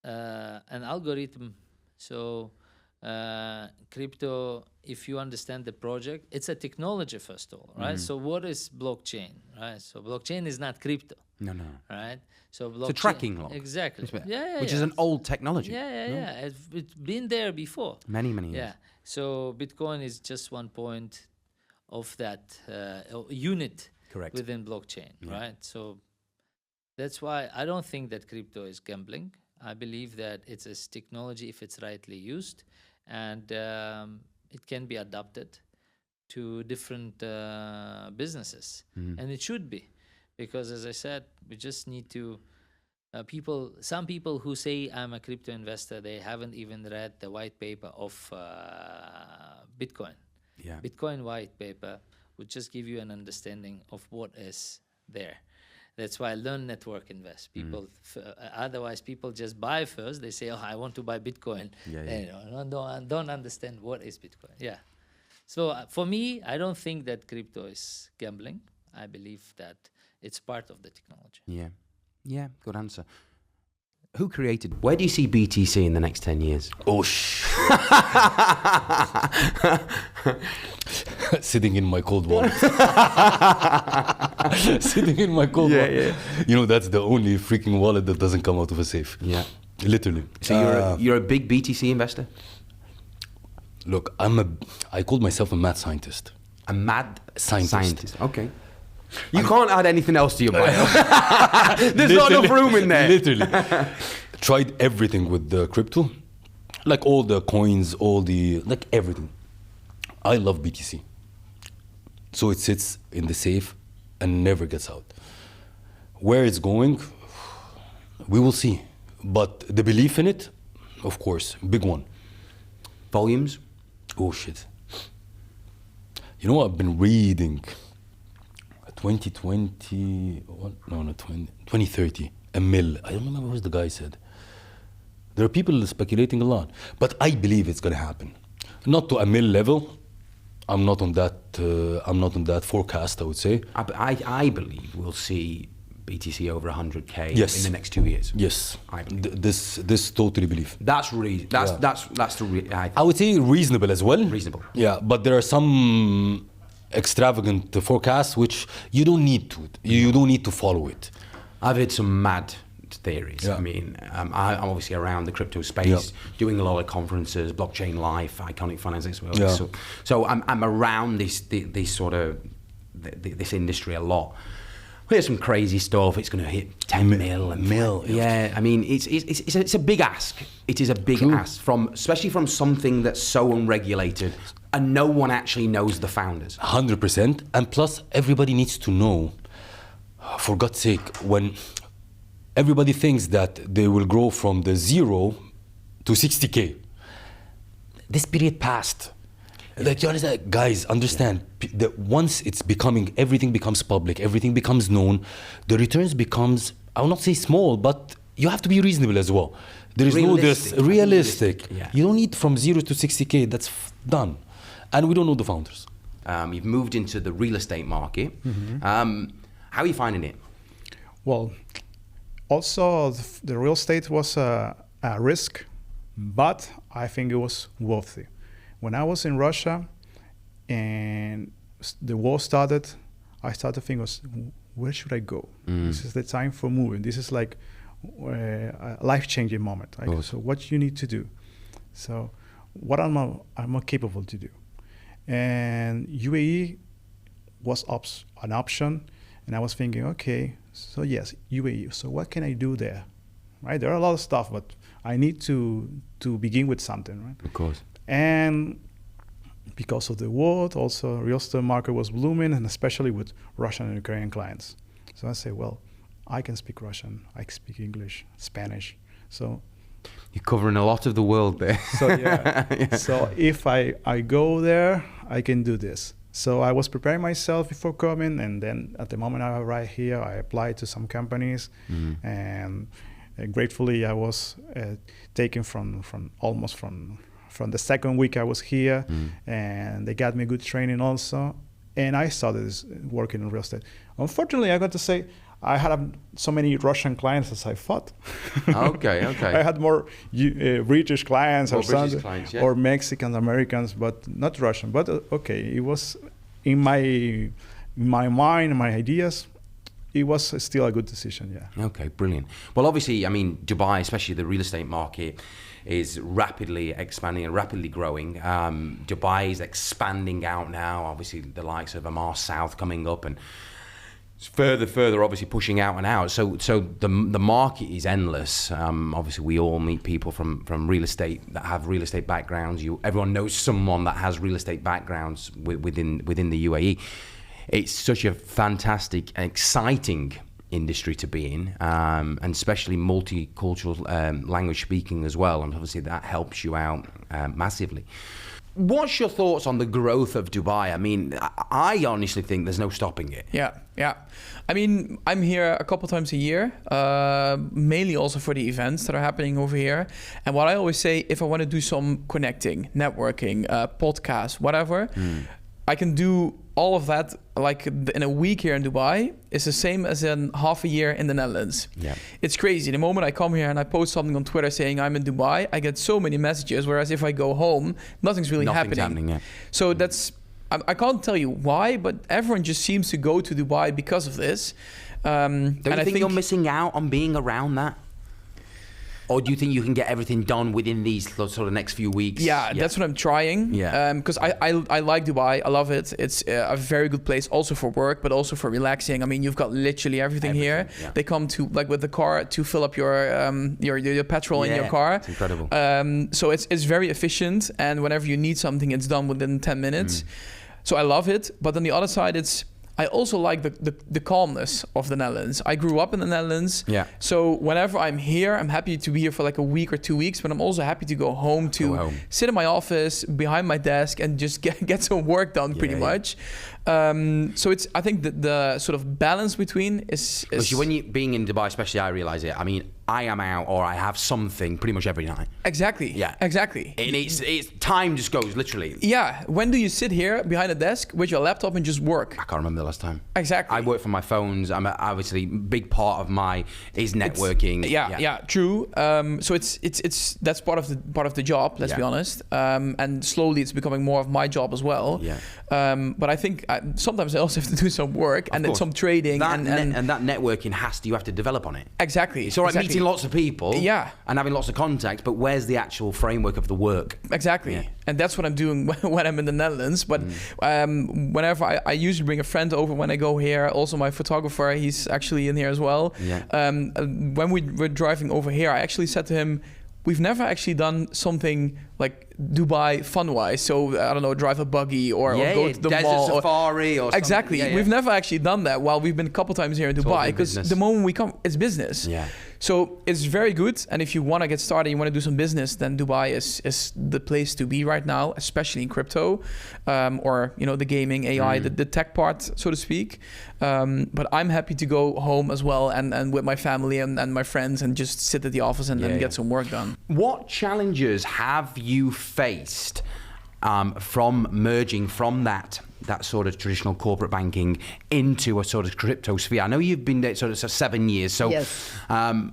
an algorithm. So crypto, if you understand the project, it's a technology first of all, right? So what is blockchain, right? So blockchain is not crypto. No. Right? So It's a tracking log. Exactly. Isn't it? Yeah, Which is an old technology. Yeah. It's been there before. Many years. Yeah. So Bitcoin is just one point of that unit Correct. within blockchain, right? So that's why I don't think that crypto is gambling. I believe that it's a technology if it's rightly used, and it can be adapted to different businesses, and it should be, because as I said, we just need to. Some people who say I'm a crypto investor, they haven't even read the white paper of Bitcoin. Yeah. Bitcoin white paper would just give you an understanding of what is there. That's why I learn network invest. People, otherwise people just buy first. They say, "Oh, I want to buy Bitcoin." Don't understand what is Bitcoin. Yeah. So for me, I don't think that crypto is gambling. I believe that it's part of the technology. Yeah, good answer. Who created? Where do you see BTC in the next 10 years? Oh, sitting in my cold wallet. Sitting in my cold wallet. Yeah. You know, that's the only freaking wallet that doesn't come out of a safe. Yeah. Literally. So you're a big BTC investor? Look, I called myself a mad scientist. A mad scientist. Okay. You can't add anything else to your bio. There's not enough room in there. Literally. Tried everything with the crypto. Like all the coins, like everything. I love BTC. So it sits in the safe and never gets out. Where it's going, we will see. But the belief in it, of course, big one. Volumes? Oh, shit. You know, I've been reading 2030, a mill. I don't remember what the guy said. There are people speculating a lot, but I believe it's going to happen. Not to a mill level. I'm not on that forecast, I would say. I believe we'll see BTC over 100K in the next 2 years. Yes, I believe. This totally believe. That's I would say reasonable as well. Reasonable. Yeah, but there are some extravagant forecasts which you don't need to follow it. I've heard some mad theories. Yeah. I mean, I'm obviously around the crypto space, doing a lot of conferences, Blockchain Life, Iconic Finance as well. Yeah. So I'm around this sort of this industry a lot. We hear some crazy stuff. It's going to hit 10 mil. Yeah, I mean, it's a big ask. It is a big ask especially from something that's so unregulated, and no one actually knows the founders. 100%, and plus everybody needs to know. For God's sake, when everybody thinks that they will grow from the 0 to 60K, this period passed. Like, you understand, guys, understand that once everything becomes public, everything becomes known, the returns becomes, I will not say small, but you have to be reasonable as well. There is realistic. Yeah. You don't need from 0 to 60K. That's done, and we don't know the founders. You've moved into the real estate market. How are you finding it? Well, also the real estate was a risk, but I think it was worthy. When I was in Russia and the war started, I started thinking, where should I go? This is the time for moving. This is like a life-changing moment. Like, so what you need to do? So what am I capable to do? And UAE was an option. And I was thinking, okay, so yes, UAE. So what can I do there? Right? There are a lot of stuff, but I need to begin with something, right? Of course. And because of the war, also real estate market was blooming, and especially with Russian and Ukrainian clients. So I say, well, I can speak Russian, I can speak English, Spanish. So you're covering a lot of the world there. So yeah. So if I go there, I can do this. So I was preparing myself before coming, and then at the moment I arrived here, I applied to some companies, and gratefully I was taken from the second week I was here, and they got me good training also, and I started working in real estate. Unfortunately, I got to say, I had so many Russian clients as I thought. Okay. I had more British clients or Mexican Americans, but not Russian. But okay, it was in my mind, my ideas. it was still a good decision. Yeah. Okay, brilliant. Well, obviously, I mean, Dubai, especially the real estate market, is rapidly expanding and rapidly growing. Dubai is expanding out now. Obviously, the likes of Amar South coming up, and further, obviously pushing out and out. So the market is endless. Obviously, we all meet people from real estate that have real estate backgrounds. Everyone knows someone that has real estate backgrounds within the UAE. It's such a fantastic, exciting industry to be in, and especially multicultural language speaking as well. And obviously that helps you out massively. What's your thoughts on the growth of Dubai? I mean, I honestly think there's no stopping it. Yeah. I mean, I'm here a couple times a year, mainly also for the events that are happening over here. And what I always say, if I want to do some connecting, networking, podcasts, whatever, I can do all of that like in a week here in Dubai. Is the same as in half a year in the Netherlands. Yeah. It's crazy. The moment I come here and I post something on Twitter saying I'm in Dubai, I get so many messages, whereas if I go home, nothing's really happening. Yeah. So that's, I can't tell you why, but everyone just seems to go to Dubai because of this. Don't you think you're missing out on being around that? Or do you think you can get everything done within these sort of next few weeks? Yeah, that's what I'm trying. Yeah. Because I like Dubai. I love it. It's a very good place also for work, but also for relaxing. I mean, you've got literally everything here. Yeah. They come to, like with the car, to fill up your petrol in your car. It's incredible. So it's very efficient. And whenever you need something, it's done within 10 minutes. So I love it. But on the other side, I also like the calmness of the Netherlands. I grew up in the Netherlands. Yeah. So whenever I'm here, I'm happy to be here for like a week or 2 weeks, but I'm also happy to go home sit in my office behind my desk and just get some work done pretty much. So I think the sort of balance between is when you being in Dubai, especially, I realize it. I mean, I am out or I have something pretty much every night. Exactly. Yeah. Exactly. And it's time just goes literally. Yeah. When do you sit here behind a desk with your laptop and just work? I can't remember the last time. Exactly. I work from my phones. I'm obviously big part of is networking. Yeah. True. So that's part of the job. Let's be honest. And slowly it's becoming more of my job as well. Yeah. But I think sometimes I also have to do some work and then some trading and that networking you have to develop on it. Exactly. It's all right meeting lots of people. Yeah. And having lots of contacts, but where's the actual framework of the work? Exactly. Yeah. And that's what I'm doing when I'm in the Netherlands. But whenever I usually bring a friend over when I go here. Also my photographer, he's actually in here as well. Yeah. When we were driving over here, I actually said to him, we've never actually done something like Dubai fun-wise. So, I don't know, drive a buggy or go to the desert mall. Safari or exactly. Something. Yeah, We've never actually done that while we've been a couple times here in Dubai. Because the moment we come, it's business. Yeah. So it's very good. And if you want to get started, you want to do some business, then Dubai is the place to be right now, especially in crypto or, the gaming, AI, the tech part, so to speak. But I'm happy to go home as well and with my family and my friends and just sit at the office and get some work done. What challenges have you faced from merging from that sort of traditional corporate banking into a sort of crypto sphere? I know you've been there sort of 7 years, so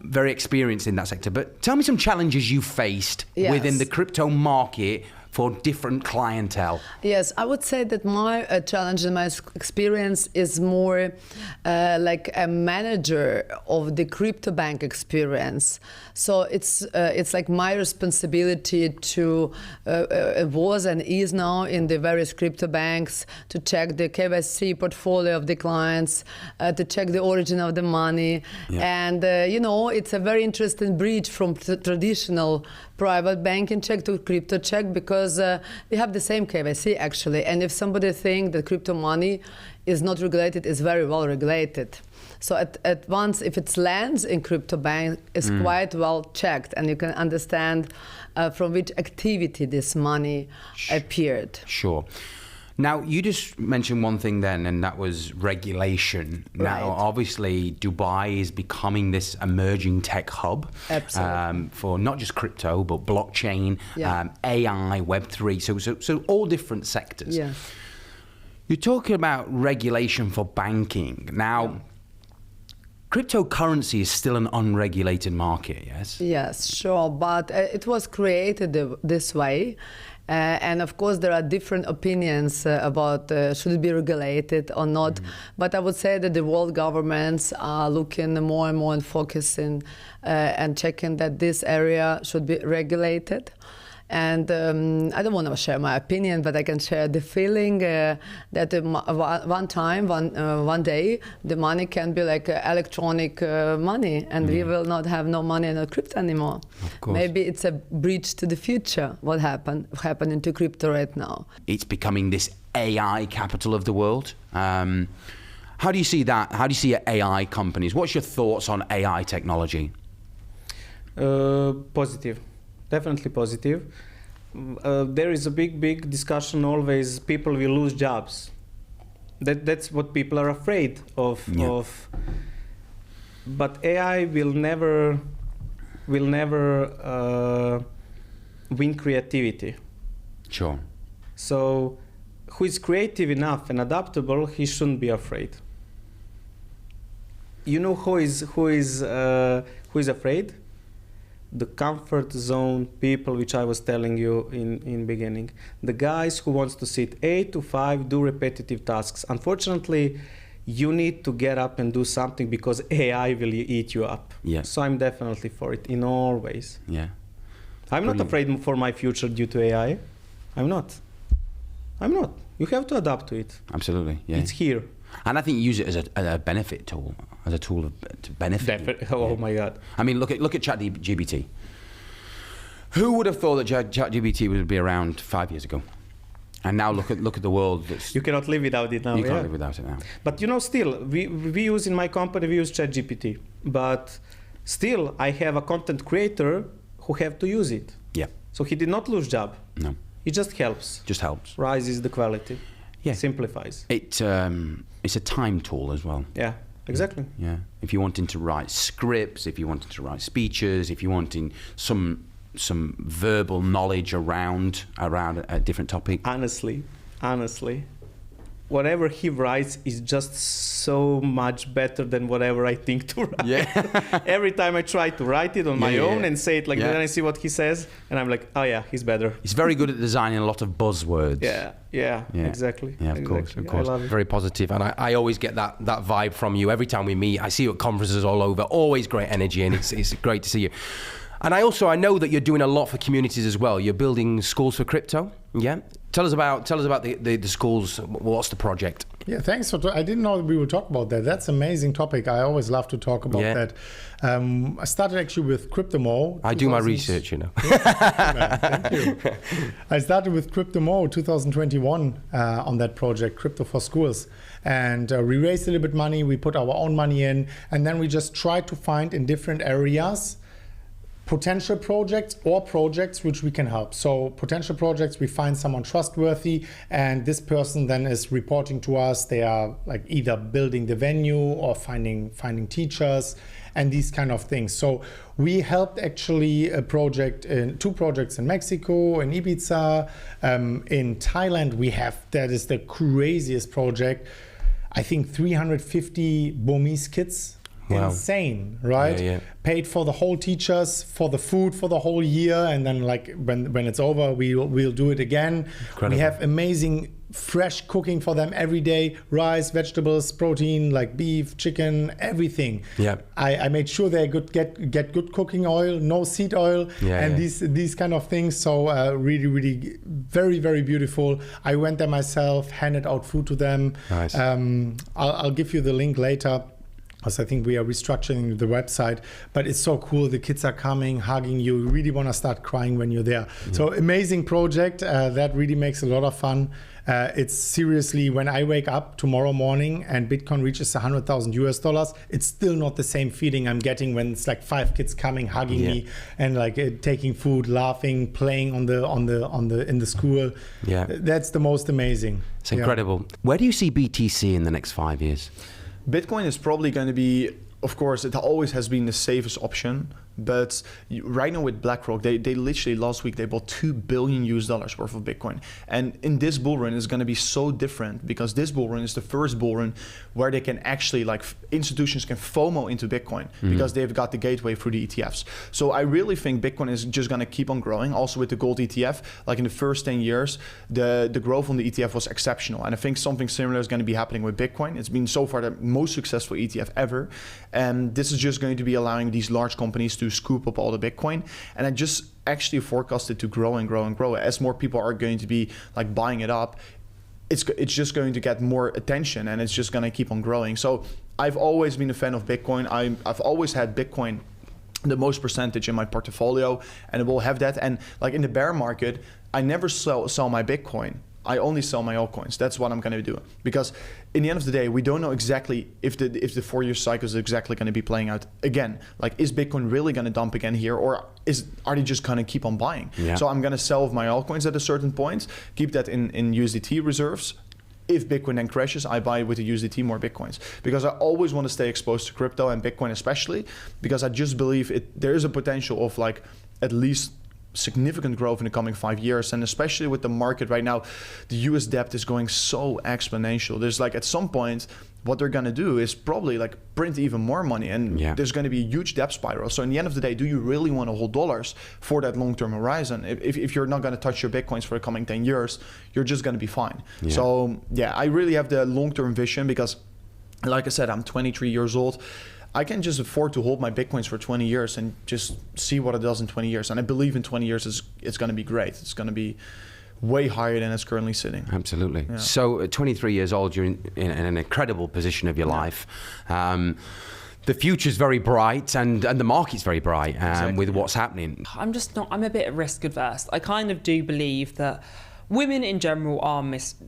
very experienced in that sector. But tell me some challenges you faced within the crypto market for different clientele. Yes, I would say that my challenge and my experience is more like a manager of the crypto bank experience. So it's like my responsibility to was and is now in the various crypto banks to check the KYC portfolio of the clients, to check the origin of the money, and it's a very interesting bridge from traditional private banking check to crypto check because they have the same KYC actually. And if somebody thinks that crypto money is not regulated, it's very well regulated. So at once, if it lands in crypto bank, it's quite well checked, and you can understand from which activity this money appeared. Sure. Now, you just mentioned one thing then, and that was regulation. Right. Now, obviously, Dubai is becoming this emerging tech hub for not just crypto, but blockchain, AI, Web3, so all different sectors. Yeah. You're talking about regulation for banking. Now, cryptocurrency is still an unregulated market, yes? Yes, sure, but it was created this way. And of course, there are different opinions about should it be regulated or not. But I would say that the world governments are looking more and more and focusing and checking that this area should be regulated. And I don't want to share my opinion, but I can share the feeling that one day, the money can be like electronic money, and we will not have no money in crypto anymore. Of course. Maybe it's a bridge to the future, what happening to crypto right now. It's becoming this AI capital of the world. How do you see that? How do you see AI companies? What's your thoughts on AI technology? Positive. Definitely positive. There is a big discussion always. People will lose jobs. That's what people are afraid of. Yeah. But AI will never win creativity. Sure. So, who is creative enough and adaptable, he shouldn't be afraid. You know who is afraid? The comfort zone people, which I was telling you in beginning. The guys who wants to sit 8 to 5, do repetitive tasks. Unfortunately, you need to get up and do something because AI will eat you up. Yeah. So I'm definitely for it in all ways. Yeah. I'm not afraid for my future due to AI. I'm not. You have to adapt to it. Absolutely. Yeah. It's here. And I think you use it as a benefit tool, as a tool to benefit. Oh my God! I mean, look at ChatGPT. Who would have thought that ChatGPT would be around 5 years ago? And now look at the world. You cannot live without it now. You can't live without it now. But still, we use in my company, we use ChatGPT. But still, I have a content creator who have to use it. Yeah. So he did not lose job. No. It just helps. Just helps. Rises the quality. Yeah. Simplifies. It's a time tool as well. Yeah. Exactly. Yeah. If you're wanting to write scripts, if you're wanting to write speeches, if you're wanting some verbal knowledge around a different topic. Honestly, whatever he writes is just so much better than whatever I think to write. Yeah. Every time I try to write it on my own and say it like that, then I see what he says, and I'm like, oh yeah, he's better. He's very good at designing a lot of buzzwords. Yeah, exactly. Yeah, of course. I love it. Very positive, and I always get that vibe from you every time we meet. I see you at conferences all over. Always great energy, and it's great to see you. And I know that you're doing a lot for communities as well. You're building schools for crypto. Yeah. Tell us about the schools. What's the project? Yeah, thanks for. I didn't know we would talk about that. That's an amazing topic. I always love to talk about that. I started actually with CryptoMo. I do my research, you know. Thank you. I started with CryptoMo 2021 on that project, Crypto for Schools. And we raised a little bit money. We put our own money in. And then we just tried to find in different areas potential projects or projects which we can help. So potential projects, we find someone trustworthy, and this person then is reporting to us. They are like either building the venue or finding teachers and these kind of things. So we helped actually two projects in Mexico, in Ibiza, in Thailand. That is the craziest project. I think 350 Burmese kids. Wow. Insane, right? Yeah. Paid for the whole teachers, for the food for the whole year, and then like when it's over, we'll do it again. Incredible. We have amazing fresh cooking for them every day: rice, vegetables, protein like beef, chicken, everything. Yeah. I made sure they get good cooking oil, no seed oil, these kind of things. So really very, very beautiful. I went there myself, handed out food to them. Nice. I'll give you the link later, because I think we are restructuring the website, but it's so cool. The kids are coming, hugging you. You really want to start crying when you're there. Yeah. So amazing project. That really makes a lot of fun. It's seriously, when I wake up tomorrow morning and Bitcoin reaches $100,000, it's still not the same feeling I'm getting when it's like 5 kids coming, hugging me, and like taking food, laughing, playing in the school. Yeah, that's the most amazing. It's incredible. Where do you see BTC in the next 5 years? Bitcoin is probably going to be, of course, it always has been the safest option, But right now with BlackRock, they literally last week they bought $2 billion worth of Bitcoin. And in this bull run is going to be so different, because this bull run is the first bull run where they can actually, like, institutions can FOMO into Bitcoin because they've got the gateway through the ETFs. So I really think Bitcoin is just going to keep on growing. Also with the gold ETF, like in the first 10 years, the growth on the ETF was exceptional. And I think something similar is going to be happening with Bitcoin. It's been so far the most successful ETF ever. And this is just going to be allowing these large companies to scoop up all the Bitcoin. And I just actually forecast it to grow and grow and grow. As more people are going to be like buying it up, it's just going to get more attention, and it's just going to keep on growing. So I've always been a fan of Bitcoin. I've always had Bitcoin the most percentage in my portfolio, and I will have that. And like in the bear market, I never sell my Bitcoin. I only sell my altcoins. That's what I'm going to do, because in the end of the day, we don't know exactly if the 4-year cycle is exactly going to be playing out again. Like, is Bitcoin really going to dump again here, or are they just going to keep on buying? Yeah. So I'm going to sell my altcoins at a certain point, keep that in USDT reserves. If Bitcoin then crashes, I buy with the USDT more Bitcoins, because I always want to stay exposed to crypto and Bitcoin especially, because I just believe there is a potential of like at least significant growth in the coming 5 years. And especially with the market right now, the US debt is going so exponential. There's like at some point, what they're going to do is probably like print even more money, and there's going to be a huge debt spiral. So in the end of the day, do you really want to hold dollars for that long-term horizon? If you're not going to touch your Bitcoins for the coming 10 years, you're just going to be fine. Yeah. So yeah, I really have the long-term vision, because like I said, I'm 23 years old. I can just afford to hold my Bitcoins for 20 years and just see what it does in 20 years. And I believe in 20 years it's going to be great. It's going to be way higher than it's currently sitting. Absolutely. Yeah. So at 23 years old, you're in an incredible position of your life. The future's very bright, and the market's very bright with what's happening. I'm a bit risk adverse. I kind of do believe that women in general are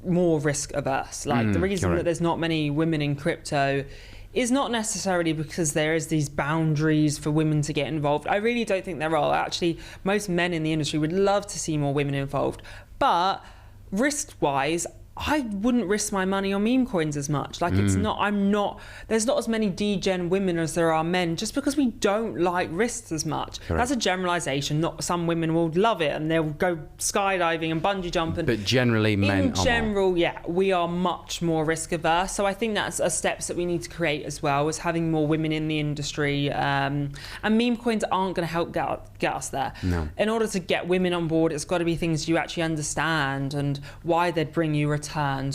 more risk averse. Like the reason that there's not many women in crypto is not necessarily because there is these boundaries for women to get involved. I really don't think there are. Actually, most men in the industry would love to see more women involved. But risk-wise, I wouldn't risk my money on meme coins as much. Like there's not as many degen women as there are men, just because we don't like risks as much. Correct. That's a generalization. Not some women will love it and they'll go skydiving and bungee jumping. But generally men in general, we are much more risk averse. So I think that's a steps that we need to create as well, is having more women in the industry. And meme coins aren't going to help get us there. No. In order to get women on board, it's got to be things you actually understand and why they'd bring you returns,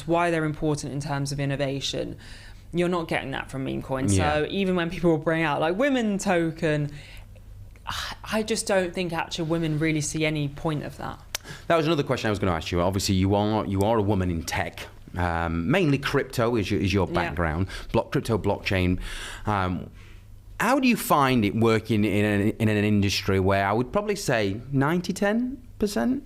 why they're important in terms of innovation. You're not getting that from meme coins. So even when people will bring out like women token, I just don't think actually women really see any point of that. That was another question I was going to ask you. Obviously, you are a woman in tech. Mainly crypto is your background. Crypto, blockchain. How do you find it working in an industry where I would probably say 90-10%?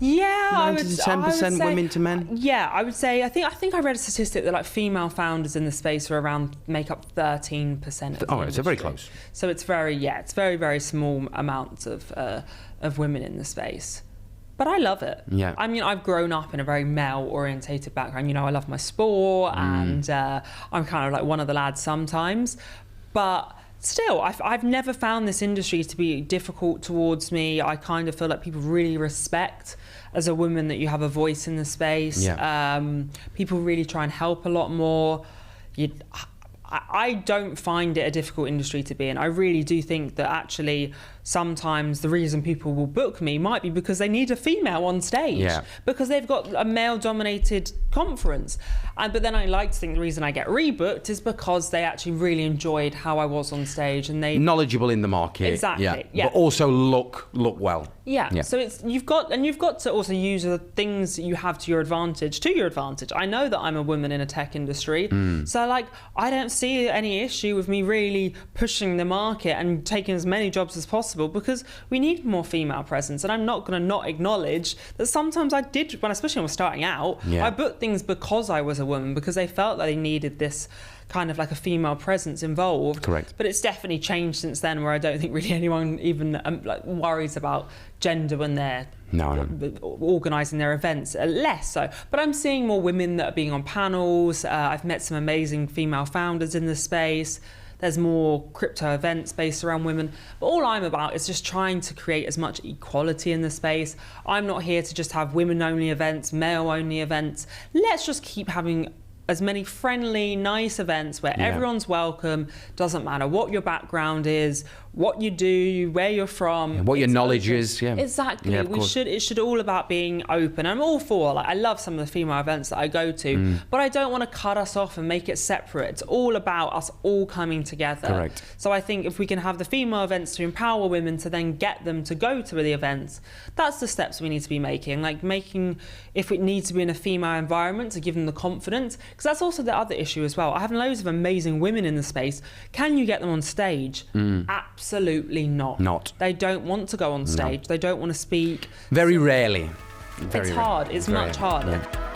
Yeah, 90 to 10% women to men. Yeah, I would say. I think I read a statistic that like female founders in the space make up 13% of the industry. It's very close. So it's very small amounts of women in the space. But I love it. Yeah. I mean, I've grown up in a very male-orientated background. You know, I love my sport, and I'm kind of like one of the lads sometimes, but. Still, I've never found this industry to be difficult towards me. I kind of feel like people really respect, as a woman, that you have a voice in the space. Yeah. People really try and help a lot more. I don't find it a difficult industry to be in. I really do think that actually sometimes the reason people will book me might be because they need a female on stage, because they've got a male-dominated conference. But then I like to think the reason I get rebooked is because they actually really enjoyed how I was on stage, and they knowledgeable in the market. Exactly. Yeah. But also look well. Yeah. So you've got to also use the things that you have to your advantage. I know that I'm a woman in a tech industry, so like I don't see any issue with me really pushing the market and taking as many jobs as possible, because we need more female presence. And I'm not going to not acknowledge that sometimes I did, especially when I was starting out, I booked things because I was a woman, because they felt that they needed this kind of like a female presence involved. Correct. But it's definitely changed since then, where I don't think really anyone even worries about gender when they're organising their events. Less so. But I'm seeing more women that are being on panels. I've met some amazing female founders in the space. There's more crypto events based around women. But all I'm about is just trying to create as much equality in the space. I'm not here to just have women-only events, male-only events. Let's just keep having as many friendly, nice events where everyone's welcome. Doesn't matter what your background is, what you do, where you're from, what your knowledge is. Yeah, exactly. Yeah, It should all about being open. I'm all for, like, I love some of the female events that I go to, but I don't want to cut us off and make it separate. It's all about us all coming together. Correct. So I think if we can have the female events to empower women to then get them to go to the events, that's the steps we need to be making. Like making, if it needs to be in a female environment, to give them the confidence, because that's also the other issue as well. I have loads of amazing women in the space. Can you get them on stage? Absolutely not. Not. They don't want to go on stage. They don't want to speak. Very rarely. It's hard. It's much harder. Yeah.